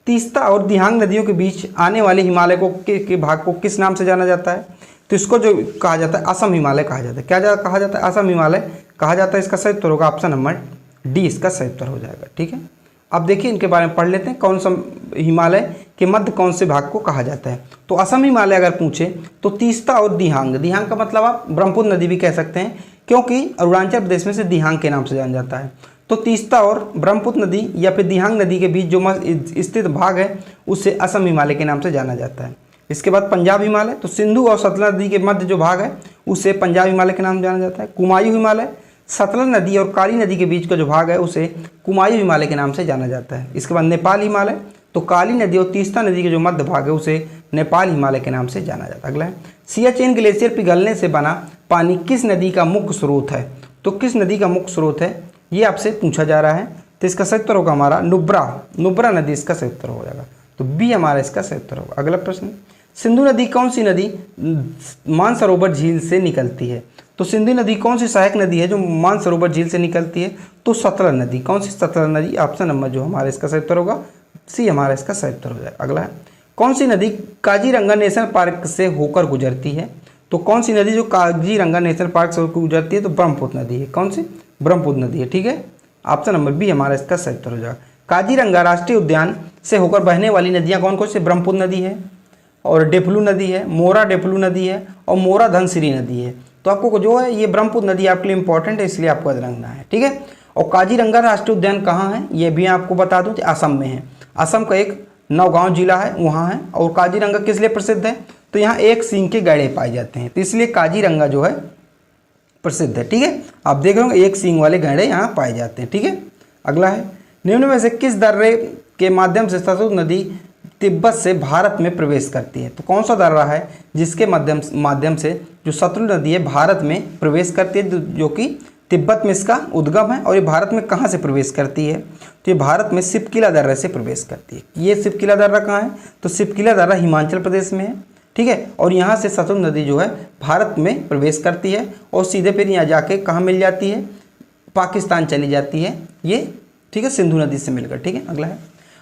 तीस्ता और दिहांग नदियों के बीच आने वाले हिमालय को के भाग को किस नाम से जाना जाता है? तो इसको जो कहा जाता है असम हिमालय कहा जाता है। क्या कहा जाता है? असम हिमालय कहा जाता है। इसका सही उत्तर होगा ऑप्शन नंबर डी, इसका सही उत्तर हो जाएगा। ठीक है, अब देखिए इनके बारे में पढ़ लेते हैं। कौन सा हिमालय के मध्य कौन से भाग को कहा जाता है? तो असम हिमालय अगर पूछे तो तीस्ता और दिहांग, दिहांग का मतलब आप ब्रह्मपुत्र नदी भी कह सकते हैं, क्योंकि अरुणाचल प्रदेश में से दिहांग के नाम से जाना जाता है। तो तीस्ता और ब्रह्मपुत्र नदी या फिर दिहांग नदी के बीच जो स्थित भाग है उसे असम हिमालय के नाम से जाना जाता है। इसके बाद पंजाब हिमालय, तो सिंधु और सतलज नदी के मध्य जो भाग है उसे पंजाब हिमालय के नाम से जाना जाता है। कुमायूं हिमालय, सतलज नदी और काली नदी के बीच का जो भाग है उसे कुमायूं हिमालय के नाम से जाना जाता है। इसके बाद नेपाल हिमालय, तो काली नदी और तीस्ता नदी के जो मध्य भाग है उसे नेपाल हिमालय के नाम से जाना जाता है। अगला है, सियाचिन ग्लेशियर पिघलने से बना पानी किस नदी का मुख्य स्रोत है? तो किस नदी का मुख्य स्रोत है ये आपसे पूछा जा रहा है। तो इसका सही उत्तर होगा हमारा नुब्रा नदी इसका सही उत्तर हो जाएगा। तो बी हमारा इसका सही उत्तर होगा। अगला प्रश्न, सिंधु नदी कौन सी नदी मानसरोवर झील से निकलती है? तो सिंधु नदी कौन सी सहायक नदी है जो मानसरोवर झील से निकलती है? तो सतलज नदी। कौन सी? सतलज नदी। ऑप्शन नंबर जो हमारा इसका सही उत्तर होगा सी हमारा इसका सही उत्तर हो जाएगा। अगला है, कौन सी नदी काजीरंगा नेशनल पार्क से होकर गुजरती है? तो कौन सी नदी जो काजीरंगा नेशनल पार्क से होकर गुजरती है? तो ब्रह्मपुत्र नदी है। कौन सी? ब्रह्मपुत्र नदी है। ठीक है, ऑप्शन नंबर बी हमारा इसका सही उत्तर हो जाएगा। काजीरंगा राष्ट्रीय उद्यान से होकर बहने वाली नदियाँ कौन कौन सी? ब्रह्मपुत्र नदी है और डेफलू नदी है, मोरा डेफलू नदी है और मोरा धनसिरी नदी है। तो आपको जो है ये ब्रह्मपुत्र नदी आपके लिए इंपॉर्टेंट है, इसलिए आपको याद रखना है। ठीक है, और काजीरंगा राष्ट्रीय उद्यान कहाँ है ये भी आपको बता दूं, असम में है। असम का एक नौगांव जिला है वहाँ है। और काजीरंगा किस लिए प्रसिद्ध है? तो यहाँ एक सींग के गैड़े पाए जाते हैं, तो इसलिए काजीरंगा जो है प्रसिद्ध है। ठीक है, आप देख रहे होंगे एक सींग वाले गैड़े यहाँ पाए जाते हैं। ठीक है, अगला है, निम्न में से किस दर्रे के माध्यम से सतलज नदी तिब्बत से भारत में प्रवेश करती है? तो कौन सा दर्रा है जिसके माध्यम से जो सतलज नदी है भारत में प्रवेश करती है, जो कि तिब्बत में इसका उद्गम है? और ये भारत में कहाँ से प्रवेश करती है? तो ये भारत में सिपकिला दर्रे से प्रवेश करती है। ये सिपकिला दर्रा कहाँ है? तो सिपकिला दर्रा हिमाचल प्रदेश में है। ठीक है, और यहाँ से सतलज नदी जो है भारत में प्रवेश करती है और सीधे फिर यहाँ जाके कहाँ मिल जाती है? पाकिस्तान चली जाती है ये। ठीक है, सिंधु नदी से मिलकर। ठीक है, अगला है,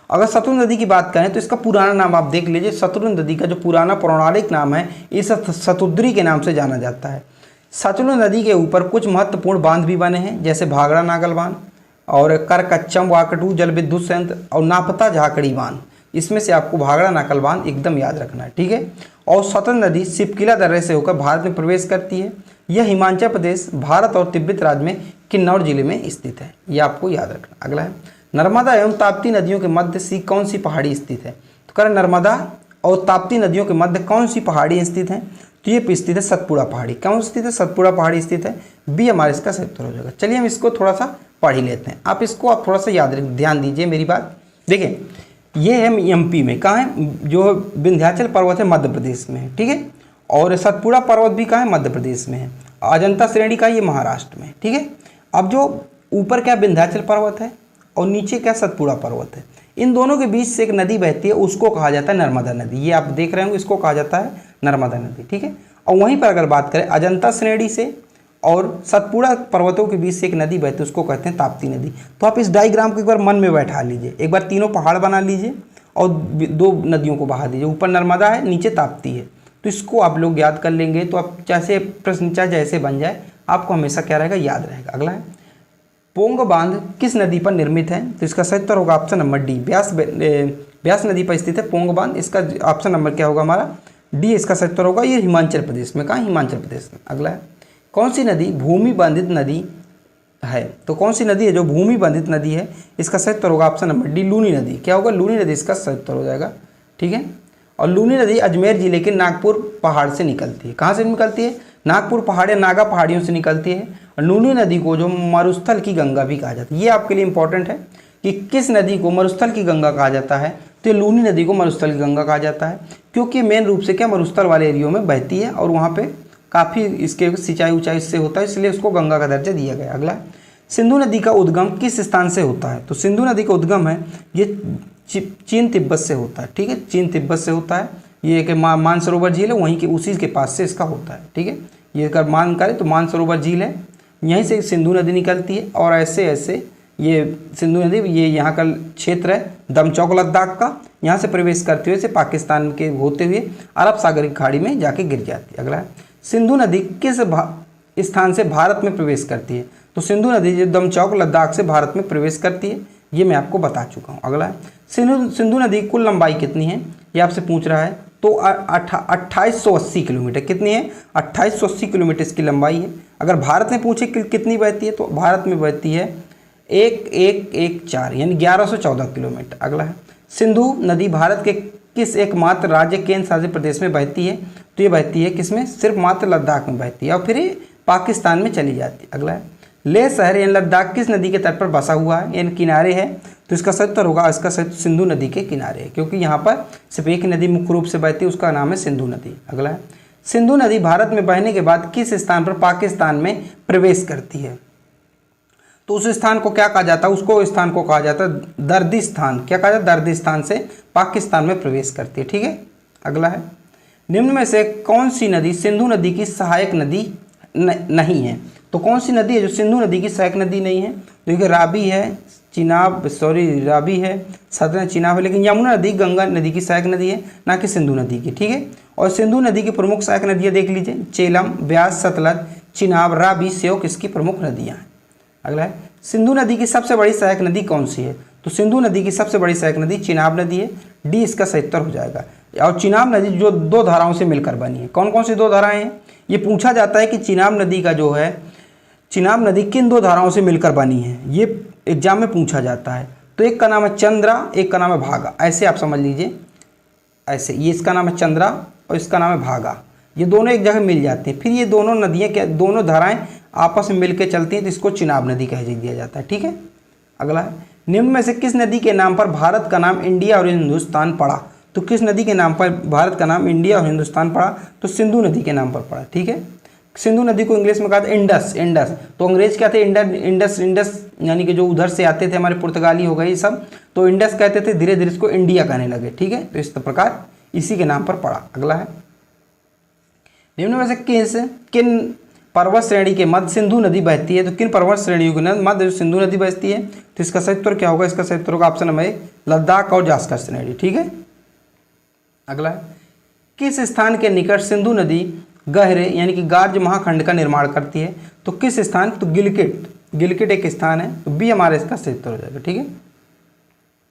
अगर सतलज नदी की बात करें तो इसका पुराना नाम आप देख लीजिए। सतलज नदी का जो पुराना पौराणिक नाम है इस सतुद्री के नाम से जाना जाता है। सतलज नदी के ऊपर कुछ महत्वपूर्ण बांध भी बने हैं, जैसे भागड़ा नागल बांध और करकच्चम वाकटू जल विद्युत संयंत्र और नापता झाकड़ी बांध। इसमें से आपको भागड़ा नागल बांध एकदम याद रखना है। ठीक है, और सतलज नदी सिपकिला दर्रे से होकर भारत में प्रवेश करती है। यह हिमाचल प्रदेश, भारत और तिब्बत राज्य में किन्नौर जिले में स्थित है, यह आपको याद रखना। अगला है, नर्मदा एवं ताप्ती नदियों के मध्य कौन सी पहाड़ी स्थित है? तो करें नर्मदा और ताप्ती नदियों के मध्य कौन सी पहाड़ी स्थित है? तो ये स्थित है सतपुड़ा पहाड़ी। कौन स्थित है? सतपुड़ा पहाड़ी स्थित है। बी हमारे इसका सही उत्तर हो जाएगा। चलिए हम इसको थोड़ा सा पढ़ ही लेते हैं। आप थोड़ा सा याद ध्यान दीजिए मेरी बात। देखिए ये है एमपी में, कहाँ है? जो विंध्याचल पर्वत है मध्य प्रदेश में है। ठीक है, और सतपुड़ा पर्वत भी कहाँ है? मध्य प्रदेश में है। अजंता श्रेणी का ये महाराष्ट्र में। ठीक है, अब जो ऊपर क्या विंध्याचल पर्वत है और नीचे क्या सतपुड़ा पर्वत है, इन दोनों के बीच से एक नदी बहती है, उसको कहा जाता है नर्मदा नदी। ये आप देख रहे होंगे, इसको कहा जाता है नर्मदा नदी। ठीक है, और वहीं पर अगर बात करें अजंता श्रेणी से और सतपुड़ा पर्वतों के बीच से एक नदी बहती है, उसको कहते हैं ताप्ती नदी। तो आप इस डायग्राम को एक बार मन में बैठा लीजिए, एक बार तीनों पहाड़ बना लीजिए और दो नदियों को बहा दीजिए, ऊपर नर्मदा है, नीचे ताप्ती है। तो इसको आप लोग याद कर लेंगे तो आप जैसे प्रश्न चाहे जैसे बन जाए, आपको हमेशा क्या रहेगा, याद रहेगा। अगला है, पोंग बांध किस नदी पर निर्मित है? तो इसका सही उत्तर होगा ऑप्शन नंबर डी, ब्यास नदी पर स्थित है पोंग बांध। इसका ऑप्शन नंबर क्या होगा हमारा, डी इसका सही उत्तर होगा। ये हिमाचल प्रदेश में, कहाँ, हिमाचल प्रदेश में। अगला है, कौन सी नदी भूमि बांधित नदी है? तो कौन सी नदी है जो भूमि बांधित नदी है? इसका सही उत्तर होगा ऑप्शन नंबर डी, लूनी नदी। क्या होगा, लूनी नदी इसका सही उत्तर हो जाएगा। ठीक है, और लूनी नदी अजमेर जिले के नागपुर पहाड़ से निकलती है। कहाँ से निकलती है? नागपुर पहाड़ या नागा पहाड़ियों से निकलती है। और लूनी नदी को जो मरुस्थल की गंगा भी कहा जाता है। ये आपके लिए इंपॉर्टेंट है कि किस नदी को मरुस्थल की गंगा कहा जाता है। तो ये लूनी नदी को मरुस्थल की गंगा कहा जाता है, क्योंकि मेन रूप से क्या मरुस्थल वाले एरियो में बहती है और वहाँ पे काफ़ी इसके सिंचाई ऊंचाई से होता है, इसलिए उसको गंगा का दर्जा दिया गया। अगला, सिंधु नदी का उद्गम किस स्थान से होता है? तो सिंधु नदी का उद्गम है ये चीन तिब्बत से होता है। ठीक है, चीन तिब्बत से होता है। ये एक मानसरोवर झील है, वहीं के उसी के पास से इसका होता है। ठीक है, ये अगर मान करें तो मानसरोवर झील है, यहीं से सिंधु नदी निकलती है। और ऐसे ऐसे ये सिंधु नदी, ये यहाँ का क्षेत्र है दमचौक लद्दाख का, यहाँ से प्रवेश करते हुए से पाकिस्तान के होते हुए अरब सागर की खाड़ी में जाके गिर जाती है। अगला है, सिंधु नदी किस स्थान से भारत में प्रवेश करती है? तो सिंधु नदी जो दमचौक लद्दाख से भारत में प्रवेश करती है, ये मैं आपको बता चुका हूँ। अगला है, सिंधु नदी कुल लंबाई कितनी है? ये आपसे पूछ रहा है। तो 2880 किलोमीटर। कितनी है? 2880 किलोमीटर इसकी लंबाई है। अगर भारत में पूछे कि कितनी बहती है, तो भारत में बहती है 1114 यानी 1114 किलोमीटर। अगला है, सिंधु नदी भारत के किस एकमात्र राज्य केंद्र शासित प्रदेश में बहती है? तो ये बहती है किसमें? सिर्फ मात्र लद्दाख में बहती है और फिर ये पाकिस्तान में चली जाती है। अगला है, लेह शहर यानी लद्दाख किस नदी के तट पर बसा हुआ है यानी किनारे है? तो इसका सही उत्तर होगा, इसका सही सिंधु नदी के किनारे है, क्योंकि यहाँ पर सिर्फ एक नदी मुख्य रूप से बहती है, उसका नाम है सिंधु नदी। अगला है, सिंधु नदी भारत में बहने के बाद किस स्थान पर पाकिस्तान में प्रवेश करती है? तो उस स्थान को क्या कहा जाता है? उसको स्थान को कहा जाता है दर्दी स्थान। क्या कहा जाता है? दर्दी स्थान से पाकिस्तान में प्रवेश करती है। ठीक है, अगला है, निम्न में से कौन सी नदी सिंधु नदी की सहायक नदी नहीं है? तो कौन सी नदी है जो सिंधु नदी की सहायक नदी नहीं है? देखिए, रावी है, रावी है, सतलज चिनाब है, लेकिन यमुना नदी गंगा नदी की सहायक नदी है, ना कि सिंधु नदी की। ठीक है, और सिंधु नदी की प्रमुख सहायक नदियाँ देख लीजिए, चेलम, ब्यास, सतलज, चिनाब, रावी, श्योक इसकी प्रमुख नदियाँ हैं। अगला है, सिंधु नदी की सबसे बड़ी सहायक नदी कौन सी है? तो सिंधु नदी की सबसे बड़ी सहायक नदी चिनाब नदी है, डी इसका सही उत्तर हो जाएगा। और चिनाब नदी जो दो धाराओं से मिलकर बनी है, कौन कौन सी दो धाराएं हैं? ये पूछा जाता है कि चिनाब नदी का जो है, चिनाब नदी किन दो धाराओं से मिलकर बनी है, ये एग्जाम में पूछा जाता है। तो एक का नाम है चंद्रा, एक का नाम है भागा, ऐसे आप समझ लीजिए। ऐसे ये इसका नाम है चंद्रा और इसका नाम है भागा, ये दोनों एक जगह मिल जाते हैं, फिर ये दोनों नदियाँ क्या, दोनों धाराएं आपस में मिलकर चलती हैं, तो इसको चिनाब नदी कह दिया जाता है। ठीक है, अगला है, निम्न में से किस नदी के नाम पर भारत का नाम इंडिया और हिंदुस्तान पड़ा? तो किस नदी के नाम पर भारत का नाम इंडिया और हिंदुस्तान पड़ा? तो सिंधु नदी के नाम पर पड़ा। ठीक है, सिंधु नदी को इंग्लिश में कहा था इंडस। इंडस तो अंग्रेज क्या थे? इंडस यानी कि जो उधर से आते थे, हमारे पुर्तगाली हो गए सब, तो इंडस कहते थे, धीरे धीरे इसको इंडिया कहने लगे। ठीक है, तो इस प्रकार इसी के नाम पर पड़ा। अगला है, निम्न में से किन पर्वत श्रेणी के मध्य सिंधु नदी बहती है? तो किन पर्वत श्रेणियों के मध्य सिंधु नदी बहती है? तो इसका सही उत्तर क्या होगा? इसका सही उत्तर होगा ऑप्शन नंबर ए, लद्दाख और जास्कर श्रेणी। ठीक है, अगला है, किस स्थान के निकट सिंधु नदी गहरे यानी कि गार्ज महाखंड का निर्माण करती है? तो किस स्थान? तो गिलगिट, गिलगिट एक स्थान है, तो बी हमारा इसका सही उत्तर हो जाएगा। ठीक है,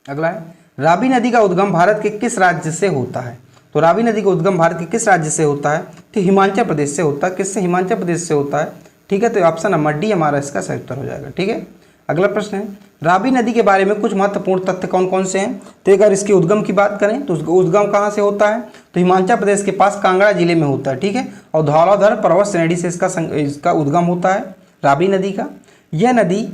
अगला है, रावी नदी का उद्गम भारत के किस राज्य से होता है? तो रावी नदी का उद्गम भारत के किस राज्य से होता है? तो हिमाचल प्रदेश से होता है। किससे? हिमाचल प्रदेश से होता है। ठीक है, तो ऑप्शन नंबर डी हमारा इसका सही उत्तर हो जाएगा। ठीक है, अगला प्रश्न है, रावी नदी के बारे में कुछ महत्वपूर्ण तथ्य कौन कौन से हैं? तो अगर इसके उद्गम की बात करें तो उसका उद्गम कहाँ से होता है? तो हिमाचल प्रदेश के पास कांगड़ा जिले में होता है। ठीक है, और धौलाधर पर्वत श्रेणी से इसका उद्गम होता है रावी नदी का। यह नदी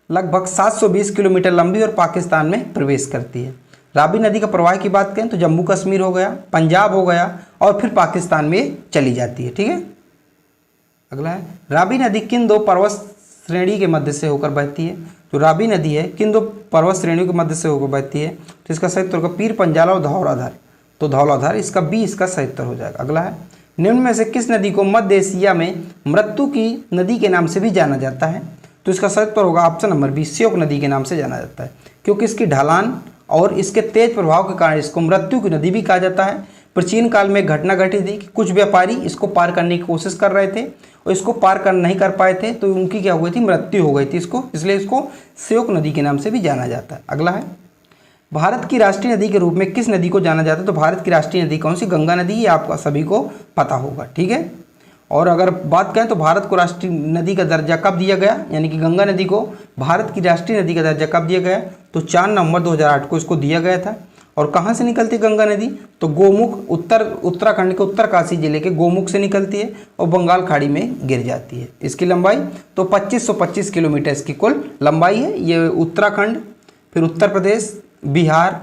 लगभग 720 किलोमीटर लंबी और पाकिस्तान में प्रवेश करती है। रावी नदी का प्रवाह की बात करें तो जम्मू कश्मीर हो गया, पंजाब हो गया और फिर पाकिस्तान में चली जाती है। ठीक है, अगला है, रावी नदी किन दो पर्वत श्रेणी के मध्य से होकर बहती है? जो रावी नदी है किन दो पर्वत श्रेणियों के मध्य से होकर बहती है? तो इसका सही उत्तर होगा पीर पंजाला और धौलाधर। तो धौलाधर इसका बी इसका सही उत्तर हो जाएगा। अगला है, निम्न में से किस नदी को मध्य एशिया में मृत्यु की नदी के नाम से भी जाना जाता है? तो इसका सही उत्तर होगा ऑप्शन नंबर बी, श्योक नदी के नाम से जाना जाता है, क्योंकि इसकी ढलान और इसके तेज प्रभाव के कारण इसको मृत्यु की नदी भी कहा जाता है। प्राचीन काल में एक घटना घटी थी कि कुछ व्यापारी इसको पार करने की कोशिश कर रहे थे और इसको पार कर नहीं कर पाए थे, तो उनकी क्या हो गई थी, मृत्यु हो गई थी इसको, इसलिए इसको श्योक नदी के नाम से भी जाना जाता है। अगला है, भारत की राष्ट्रीय नदी के रूप में किस नदी को जाना जाता है? तो भारत की राष्ट्रीय नदी कौन सी? गंगा नदी, ये आपका सभी को पता होगा, ठीक है। और अगर बात करें तो भारत को राष्ट्रीय नदी का दर्जा कब दिया गया, यानी कि गंगा नदी को भारत की राष्ट्रीय नदी का दर्जा कब दिया गया? तो 4 नवंबर 2008 को इसको दिया गया था। और कहाँ से निकलती है गंगा नदी? तो गोमुख, उत्तराखंड के उत्तरकाशी जिले के गोमुख से निकलती है और बंगाल खाड़ी में गिर जाती है। इसकी लंबाई तो 2525 किलोमीटर इसकी कुल लंबाई है। ये उत्तराखंड, फिर उत्तर प्रदेश, बिहार,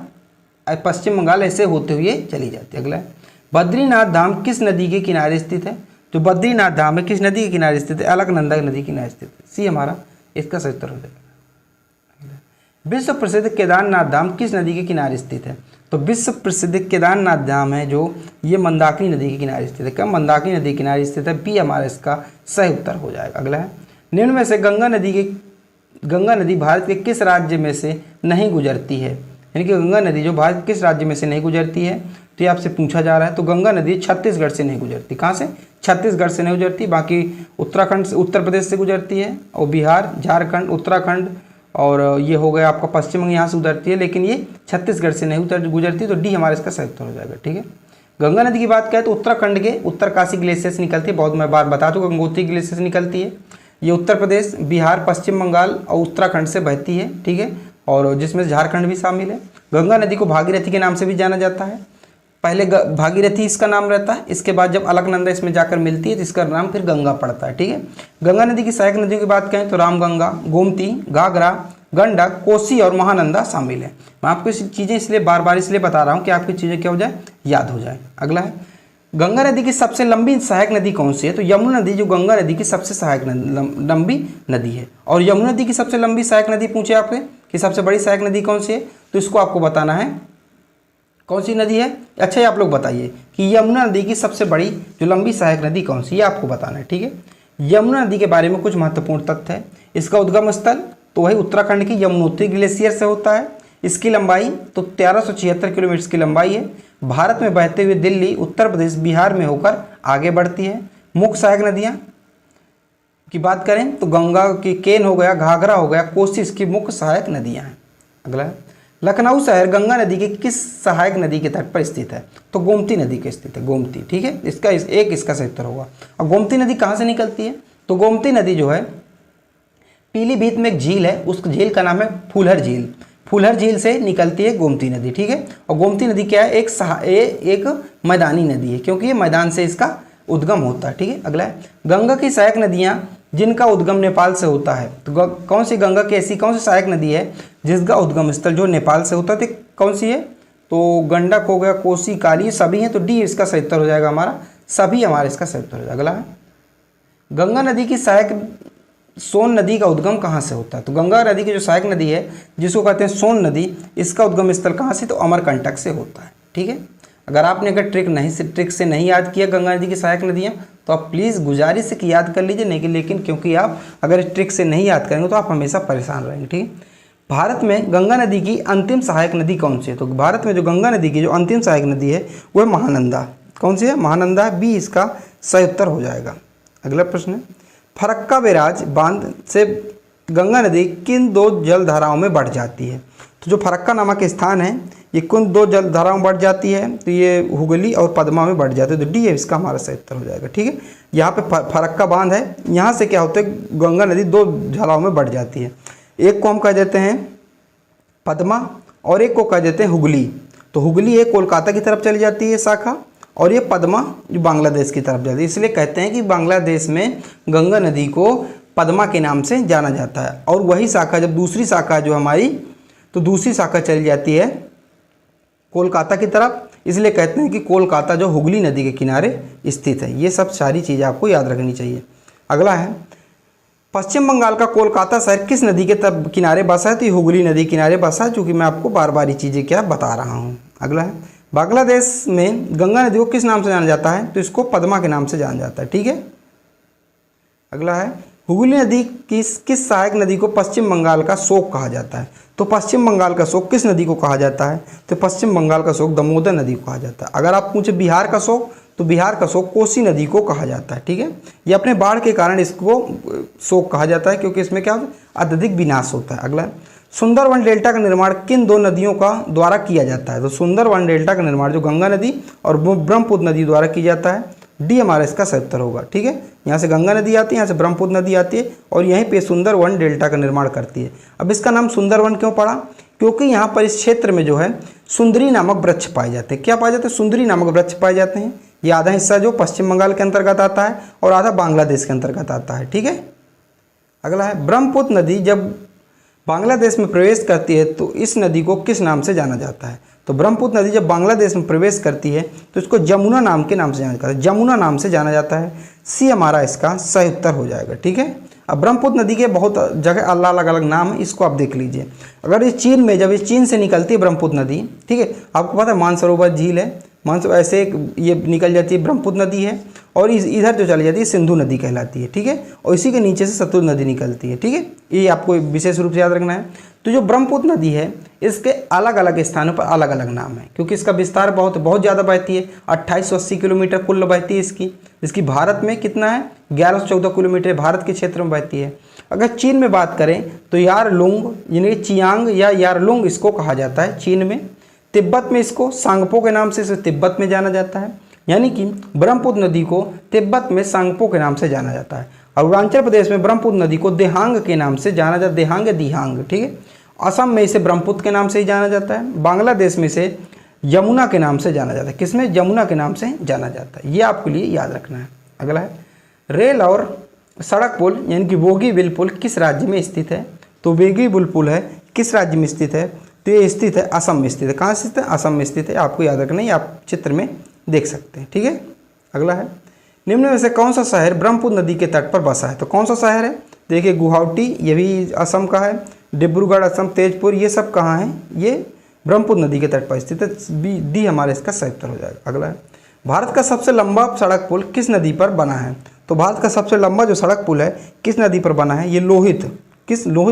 पश्चिम बंगाल ऐसे होते हुए चली जाती है। अगला है, बद्रीनाथ धाम किस नदी के किनारे स्थित है? जो बद्रीनाथ धाम है किस नदी के किनारे स्थित है? अलकनंदा नदी के किनारे स्थित है। सी हमारा इसका सही उत्तर हो जाएगा। विश्व प्रसिद्ध केदारनाथ धाम किस नदी के किनारे स्थित है? तो विश्व प्रसिद्ध केदारनाथ धाम है जो ये मंदाकिनी नदी के किनारे स्थित है। क्या मंदाकिनी नदी के किनारे स्थित है? बी हमारा इसका सही उत्तर हो जाएगा। अगला है, निम्न में से गंगा नदी भारत के किस राज्य में से नहीं गुजरती है? यानी कि गंगा नदी जो भारत किस राज्य में से नहीं गुजरती है, तो ये आपसे पूछा जा रहा है। तो गंगा नदी छत्तीसगढ़ से नहीं गुजरती। कहाँ से? छत्तीसगढ़ से नहीं गुजरती, बाकी उत्तराखंड से, उत्तर प्रदेश से गुजरती है, और बिहार, झारखंड, उत्तराखंड और ये हो गया आपका पश्चिम बंगाल, यहाँ से गुजरती है, लेकिन ये छत्तीसगढ़ से नहीं गुजरती। तो डी हमारा इसका सही उत्तर हो जाएगा, ठीक है। गंगा नदी की बात करें तो उत्तराखंड के उत्तरकाशी ग्लेशियर से निकलती है, बहुत मैं बार बता चुका, गंगोत्री ग्लेशियर से निकलती है। ये उत्तर प्रदेश, बिहार, पश्चिम बंगाल और उत्तराखंड से बहती है, ठीक है, और जिसमें झारखंड भी शामिल है। गंगा नदी को भागीरथी के नाम से भी जाना जाता है। पहले भागीरथी इसका नाम रहता है, इसके बाद जब अलकनंदा इसमें जाकर मिलती है तो इसका नाम फिर गंगा पड़ता है, ठीक है। गंगा नदी की सहायक नदियों की बात करें तो रामगंगा, गोमती, घाघरा, गंडक, कोसी और महानंदा शामिल है। मैं आपको चीज़ें इसलिए बार बार इसलिए बता रहा हूँ कि आपकी चीज़ें क्या हो जाए, याद हो जाए। अगला है, गंगा नदी की सबसे लंबी सहायक नदी कौन सी है? तो यमुना नदी जो गंगा नदी की सबसे सहायक लंबी नदी है। और यमुना नदी की सबसे लंबी सहायक नदी पूछे आपसे कि सबसे बड़ी सहायक नदी कौन सी है, तो इसको आपको बताना है कौन सी नदी है। अच्छा, ये आप लोग बताइए कि यमुना नदी की सबसे बड़ी जो लंबी सहायक नदी कौन सी है, आपको बताना है, ठीक है। यमुना नदी के बारे में कुछ महत्वपूर्ण तथ्य है। इसका उद्गम स्थल तो वही उत्तराखंड की यमुनोत्री ग्लेशियर से होता है। इसकी लंबाई तो 1376 किलोमीटर की लंबाई है। भारत में बहते हुए दिल्ली, उत्तर प्रदेश, बिहार में होकर आगे बढ़ती है। मुख्य सहायक नदियाँ की बात करें तो गंगा की केन हो गया, घाघरा हो गया, कोसी इसकी मुख्य सहायक नदियाँ हैं। अगला है, लखनऊ शहर गंगा नदी के किस सहायक नदी के तट पर स्थित है? तो गोमती नदी के स्थित है, गोमती, ठीक है। इसका सही उत्तर होगा। अब गोमती नदी कहाँ से निकलती है? तो गोमती नदी जो है पीलीभीत में एक झील है, उस झील का नाम है फूलहर झील। फूलहर झील से निकलती है गोमती नदी, ठीक है। और गोमती नदी क्या है? एक मैदानी नदी है, क्योंकि ये मैदान से इसका उद्गम होता है, ठीक है। अगला है, गंगा की सहायक नदियाँ जिनका उद्गम नेपाल से होता है, तो कौन सी गंगा की ऐसी कौन सी सहायक नदी है जिसका उद्गम स्थल जो नेपाल से होता है, तो कौन सी है? तो गंडक हो गया, कोसी, काली, सभी हैं, तो डी इसका सही उत्तर हो जाएगा हमारा, सभी हमारा इसका सही उत्तर हो जाएगा। अगला है, गंगा नदी की सहायक सोन नदी का उद्गम कहाँ से होता है? तो गंगा नदी की जो सहायक नदी है जिसको कहते हैं सोन नदी, इसका उद्गम स्थल कहाँ से? तो अमरकंटक से होता है, ठीक है। अगर आपने ट्रिक से नहीं याद किया गंगा नदी की सहायक नदियाँ, तो आप प्लीज़ गुजारिश है कि याद कर लीजिए, नहीं कि लेकिन क्योंकि आप अगर इस ट्रिक से नहीं याद करेंगे तो आप हमेशा परेशान रहेंगे, ठीक है। भारत में गंगा नदी की अंतिम सहायक नदी कौन सी है? तो भारत में जो गंगा नदी की जो अंतिम सहायक नदी है वो है महानंदा। कौन सी है? महानंदा, बी इसका सही उत्तर हो जाएगा। अगला प्रश्न है, फरक्का बैराज बांध से गंगा नदी किन दो जल धाराओं में बढ़ जाती है? तो जो फरक्का नामक स्थान है ये किन दो जल धाराओं में बढ़ जाती है? तो ये हुगली और पद्मा में बढ़ जाती है, तो डी है इसका हमारा सही उत्तर हो जाएगा, ठीक है। यहाँ पे फरक्का बांध है, यहाँ से क्या होता है, गंगा नदी दो धाराओं में बढ़ जाती है। एक को हम कह देते हैं पद्मा और एक को कह देते हैं हुगली। तो हुगली है कोलकाता की तरफ चली जाती है शाखा, और ये पद्मा जो बांग्लादेश की तरफ जाती है, इसलिए कहते हैं कि बांग्लादेश में गंगा नदी को पद्मा के नाम से जाना जाता है। और वही शाखा जब दूसरी शाखा जो हमारी, तो दूसरी शाखा चली जाती है कोलकाता की तरफ, इसलिए कहते हैं कि कोलकाता जो हुगली नदी के किनारे स्थित है। ये सब सारी चीज़ें आपको याद रखनी चाहिए। अगला है, पश्चिम बंगाल का कोलकाता शहर किस नदी के किनारे बसा है? तो ये हुगली नदी किनारे बसा है, चूँकि मैं आपको बार बार ये चीज़ें क्या बता रहा हूँ। अगला है, बांग्लादेश में गंगा नदी को किस नाम से जाना जाता है? तो इसको पद्मा के नाम से जाना जाता है। ठीक है, अगला है हुगली नदी किस सहायक नदी को पश्चिम बंगाल का शोक कहा जाता है? तो पश्चिम बंगाल का शोक किस नदी को कहा जाता है? तो पश्चिम बंगाल का शोक दामोदर नदी को कहा जाता है। अगर आप पूछे बिहार का शोक, तो बिहार का शोक कोसी नदी को कहा जाता है। ठीक है, ये अपने बाढ़ के कारण इसको शोक कहा जाता है, क्योंकि इसमें क्या अत्यधिक विनाश होता है। अगला, सुंदरवन डेल्टा का निर्माण किन दो नदियों का द्वारा किया जाता है? तो सुंदरवन डेल्टा का निर्माण जो गंगा नदी और ब्रह्मपुत्र नदी द्वारा किया जाता है। डी हमारा इसका सही उत्तर होगा। ठीक है, यहाँ से गंगा नदी आती है, यहाँ से ब्रह्मपुत्र नदी आती है और यहीं पे सुंदरवन डेल्टा का निर्माण करती है। अब इसका नाम सुंदरवन क्यों पड़ा? क्योंकि यहाँ पर इस क्षेत्र में जो है सुंदरी नामक वृक्ष पाए जाते हैं। क्या पाए जाते हैं? सुंदरी नामक वृक्ष पाए जाते हैं। ये आधा हिस्सा जो पश्चिम बंगाल के अंतर्गत आता है और आधा बांग्लादेश के अंतर्गत आता है। ठीक है, अगला है ब्रह्मपुत्र नदी जब बांग्लादेश में प्रवेश करती है तो इस नदी को किस नाम से जाना जाता है? तो ब्रह्मपुत्र नदी जब बांग्लादेश में प्रवेश करती है तो इसको जमुना नाम के नाम से जाना जाता है। जमुना नाम से जाना जाता है। सी हमारा इसका सही उत्तर हो जाएगा। ठीक है, अब ब्रह्मपुत्र नदी के बहुत जगह अलग अलग नाम है, इसको आप देख लीजिए। अगर ये चीन में, जब ये चीन से निकलती है ब्रह्मपुत्र नदी, ठीक है, आपको पता है मानसरोवर झील है, मानसरोवर ऐसे ये निकल जाती है, ब्रह्मपुत्र नदी है और इधर जो चली जाती है सिंधु नदी कहलाती है। ठीक है, और इसी के नीचे से सतलुज नदी निकलती है। ठीक है, ये आपको विशेष रूप से याद रखना है। तो जो ब्रह्मपुत्र नदी है इसके अलग अलग स्थानों पर अलग अलग नाम है, क्योंकि इसका विस्तार बहुत ज़्यादा बहती है। 2880 किलोमीटर कुल बहती है इसकी भारत में कितना है? 1114 किलोमीटर भारत के क्षेत्र में बहती है। अगर चीन में बात करें तो यारलुंग यानी चियांग या यारलुंग इसको कहा जाता है चीन में। तिब्बत में इसको सांगपो के नाम से इसे तिब्बत में जाना जाता है, यानी कि ब्रह्मपुत्र नदी को तिब्बत में सांगपो के नाम से जाना जाता है। अरुणाचल प्रदेश में ब्रह्मपुत्र नदी को देहांग के नाम से जाना जाता है, देहांग या दिहांग। ठीक है, असम में इसे ब्रह्मपुत्र के नाम से ही जाना जाता है। बांग्लादेश में इसे यमुना के नाम से जाना जाता है। किसमें? यमुना के नाम से जाना जाता है। ये आपके लिए याद रखना है। अगला है रेल और सड़क पुल यानी कि बोगीबिल पुल किस राज्य में स्थित है? तो बोगीबिल पुल है किस राज्य में स्थित है? तो ये स्थित है असम में स्थित है। कहाँ स्थित है? असम में स्थित है। आपको याद रखना है, आप चित्र में देख सकते हैं। ठीक है, अगला है निम्न में से कौन सा शहर ब्रह्मपुत्र नदी के तट पर बसा है? तो कौन सा शहर है? देखिए गुवाहाटी, ये भी असम का है। डिब्रूगढ़ असम, तेजपुर, ये सब कहाँ है? ये ब्रह्मपुत्र नदी के तट पर स्थित है। डी हमारे इसका सही उत्तर हो जाएगा। अगला है भारत का सबसे लंबा सड़क पुल किस नदी पर बना है? तो भारत का सबसे लंबा जो सड़क पुल है किस नदी पर बना है? ये लोहित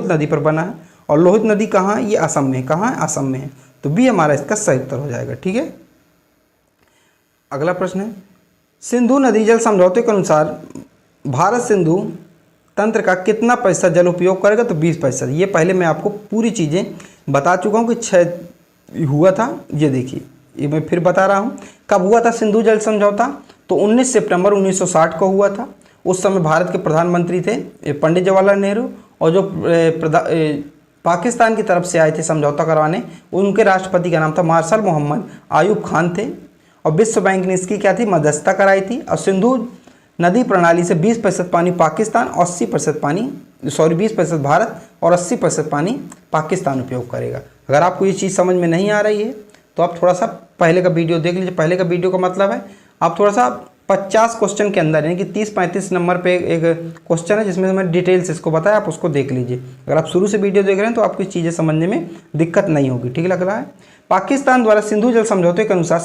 नदी पर बना है। और लोहित नदी कहाँ है? ये असम में। कहाँ है? असम में है। तो बी हमारा इसका सही उत्तर हो जाएगा। ठीक है, अगला प्रश्न है सिंधु नदी जल समझौते के अनुसार भारत सिंधु तंत्र का कितना प्रतिशत जल उपयोग करेगा? तो 20%। ये पहले मैं आपको पूरी चीज़ें बता चुका हूँ कि 6 हुआ था। ये देखिए, ये मैं फिर बता रहा हूँ कब हुआ था सिंधु जल समझौता। तो 19 सितंबर 1960 को हुआ था। उस समय भारत के प्रधानमंत्री थे पंडित जवाहरलाल नेहरू, और जो पाकिस्तान की तरफ से आए थे समझौता करवाने, उनके राष्ट्रपति का नाम था मार्शल मोहम्मद आयूब खान थे। और विश्व बैंक ने इसकी क्या थी? मध्यस्थता कराई थी। और सिंधु नदी प्रणाली से 20% पानी पाकिस्तान, 80% पानी 20% भारत और 80% पानी पाकिस्तान उपयोग करेगा। अगर आपको ये चीज़ समझ में नहीं आ रही है तो आप थोड़ा सा पहले का वीडियो देख लीजिए। पहले का वीडियो का मतलब है आप थोड़ा सा 50 क्वेश्चन के अंदर यानी कि 30-35 नंबर पे एक क्वेश्चन है जिसमें मैं डिटेल से इसको बताया, आप उसको देख लीजिए। अगर आप शुरू से वीडियो देख रहे हैं तो आपको चीज़ें समझने में दिक्कत नहीं होगी। ठीक लग रहा है? पाकिस्तान द्वारा सिंधु जल समझौते के अनुसार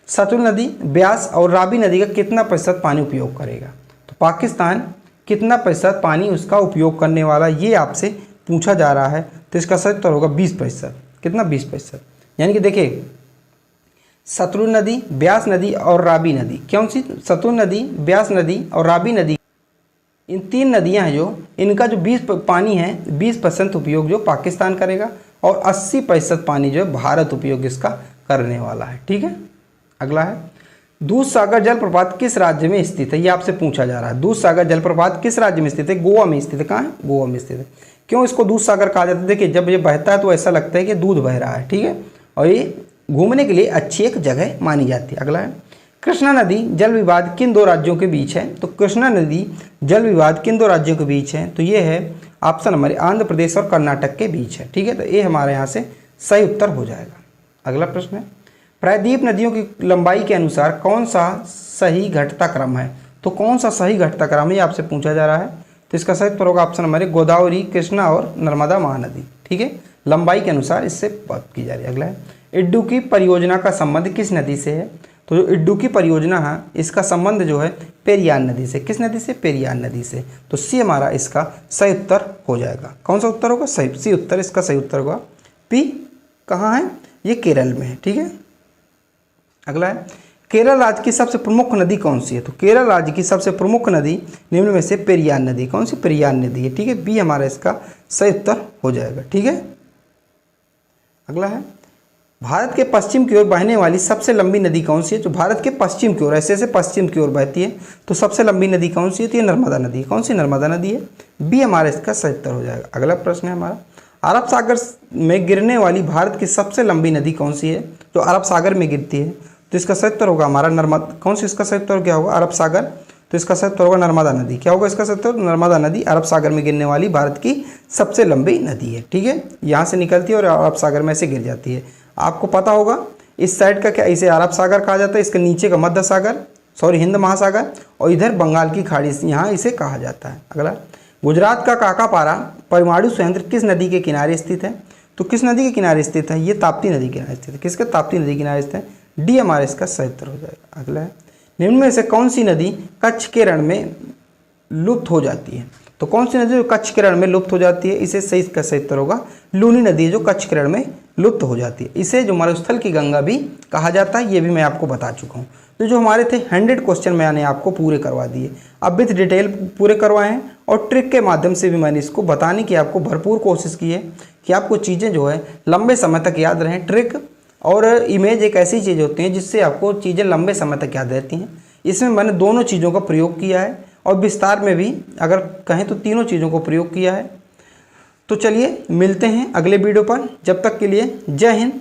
सतलुज नदी, ब्यास और रावी नदी का कितना प्रतिशत पानी उपयोग करेगा? तो पाकिस्तान कितना प्रतिशत पानी उसका उपयोग करने वाला, ये आपसे पूछा जा रहा है। तो इसका सही उत्तर होगा 20%। कितना? 20%। यानी कि देखिए सतलुज नदी, ब्यास नदी और रावी नदी, कौन सी? सतलुज नदी, ब्यास नदी और रावी नदी, इन 3 नदियां हैं जो इनका जो 20 पानी है 20% उपयोग जो पाकिस्तान करेगा और 80% पानी जो भारत उपयोग इसका करने वाला है। ठीक है, अगला है दूध सागर जलप्रपात किस राज्य में स्थित है? ये आपसे पूछा जा रहा है। दूध सागर जलप्रपात किस राज्य में स्थित है? गोवा में स्थित है। कहाँ है? गोवा में स्थित है। क्यों इसको दूध सागर कहा जाता है? देखिए जब ये बहता है तो ऐसा लगता है कि दूध बह रहा है। ठीक है, और ये घूमने के लिए अच्छी एक जगह मानी जाती है। अगला है कृष्णा नदी जल विवाद किन 2 राज्यों के बीच है? तो कृष्णा नदी जल विवाद किन 2 राज्यों के बीच है? तो ये है ऑप्शन नंबर आंध्र प्रदेश और कर्नाटक के बीच है। ठीक है, तो ये हमारे यहाँ से सही उत्तर हो जाएगा। अगला प्रश्न है प्रायद्वीप नदियों की लंबाई के अनुसार कौन सा सही घटता क्रम है? तो कौन सा सही घटता क्रम है ये आपसे पूछा जा रहा है। तो इसका सही उत्तर होगा ऑप्शन नंबर गोदावरी, कृष्णा और नर्मदा महानदी। ठीक है, लंबाई के अनुसार इससे बात की जा रही है। अगला है इडुक्की परियोजना का संबंध किस नदी से है? तो जो इडुक्की परियोजना है इसका संबंध जो है पेरियार नदी से। किस नदी से? पेरियार नदी से। तो सी हमारा इसका सही उत्तर हो जाएगा। कौन सा उत्तर होगा? सही, सी उत्तर इसका सही उत्तर होगा। पी कहाँ है? ये केरल में है। ठीक है, अगला है केरल राज्य की सबसे प्रमुख नदी कौन सी है? तो केरल राज्य की सबसे प्रमुख नदी निम्न में से पेरियार नदी। कौन सी? पेरियार नदी है। ठीक है, बी हमारा इसका सही उत्तर हो जाएगा। ठीक है, अगला है भारत के पश्चिम की ओर बहने वाली सबसे लंबी नदी कौन सी है? जो भारत के पश्चिम की ओर, ऐसे ऐसे पश्चिम की ओर बहती है, तो सबसे लंबी नदी कौन सी है? तो ये नर्मदा नदी है। कौन सी? नर्मदा नदी है। बी हमारा इसका सही उत्तर हो जाएगा। अगला प्रश्न है हमारा अरब सागर में गिरने वाली भारत की सबसे लंबी नदी कौन सी है? जो अरब सागर में गिरती है, तो इसका सही उत्तर होगा हमारा नर्मदा। कौन सी? इसका सही उत्तर क्या होगा? अरब सागर। तो इसका सही उत्तर होगा नर्मदा नदी। क्या होगा इसका सही उत्तर? नर्मदा नदी अरब सागर में गिरने वाली भारत की सबसे लंबी नदी है। ठीक है, यहाँ से निकलती है और अरब सागर में से गिर जाती है। आपको पता होगा इस साइड का क्या, इसे अरब सागर कहा जाता है, इसके नीचे का मध्य सागर, हिंद महासागर, और इधर बंगाल की खाड़ी, यहाँ इसे कहा जाता है। अगला गुजरात का काकापारा परमाणु संयंत्र किस नदी के किनारे स्थित है? तो किस नदी के किनारे स्थित है? ये ताप्ती नदी के किनारे स्थित है। किसके? ताप्ती नदी के किनारे स्थित है। डी हमारा इसका सही उत्तर हो जाएगा। अगला है निम्न में से कौन सी नदी कच्छ के रण में लुप्त हो जाती है? तो कौन सी नदी जो कच्छ के रण में लुप्त हो जाती है? इसे सही का सही उत्तर होगा लूनी नदी, जो कच्छ के रण में लुप्त हो जाती है। इसे जो मरुस्थल की गंगा भी कहा जाता है, ये भी मैं आपको बता चुका हूँ। तो जो हमारे थे 100 क्वेश्चन मैंने आपको पूरे करवा दिए, अब विथ डिटेल पूरे करवाए हैं, और ट्रिक के माध्यम से भी मैंने इसको बताने की आपको भरपूर कोशिश की है कि आपको चीज़ें जो है लंबे समय तक याद रहें। ट्रिक और इमेज एक ऐसी चीज़ होती है जिससे आपको चीज़ें लंबे समय तक याद रहती हैं। इसमें मैंने दोनों चीज़ों का प्रयोग किया है, और विस्तार में भी अगर कहें तो तीनों चीज़ों को प्रयोग किया है। तो चलिए मिलते हैं अगले वीडियो पर, जब तक के लिए जय हिंद।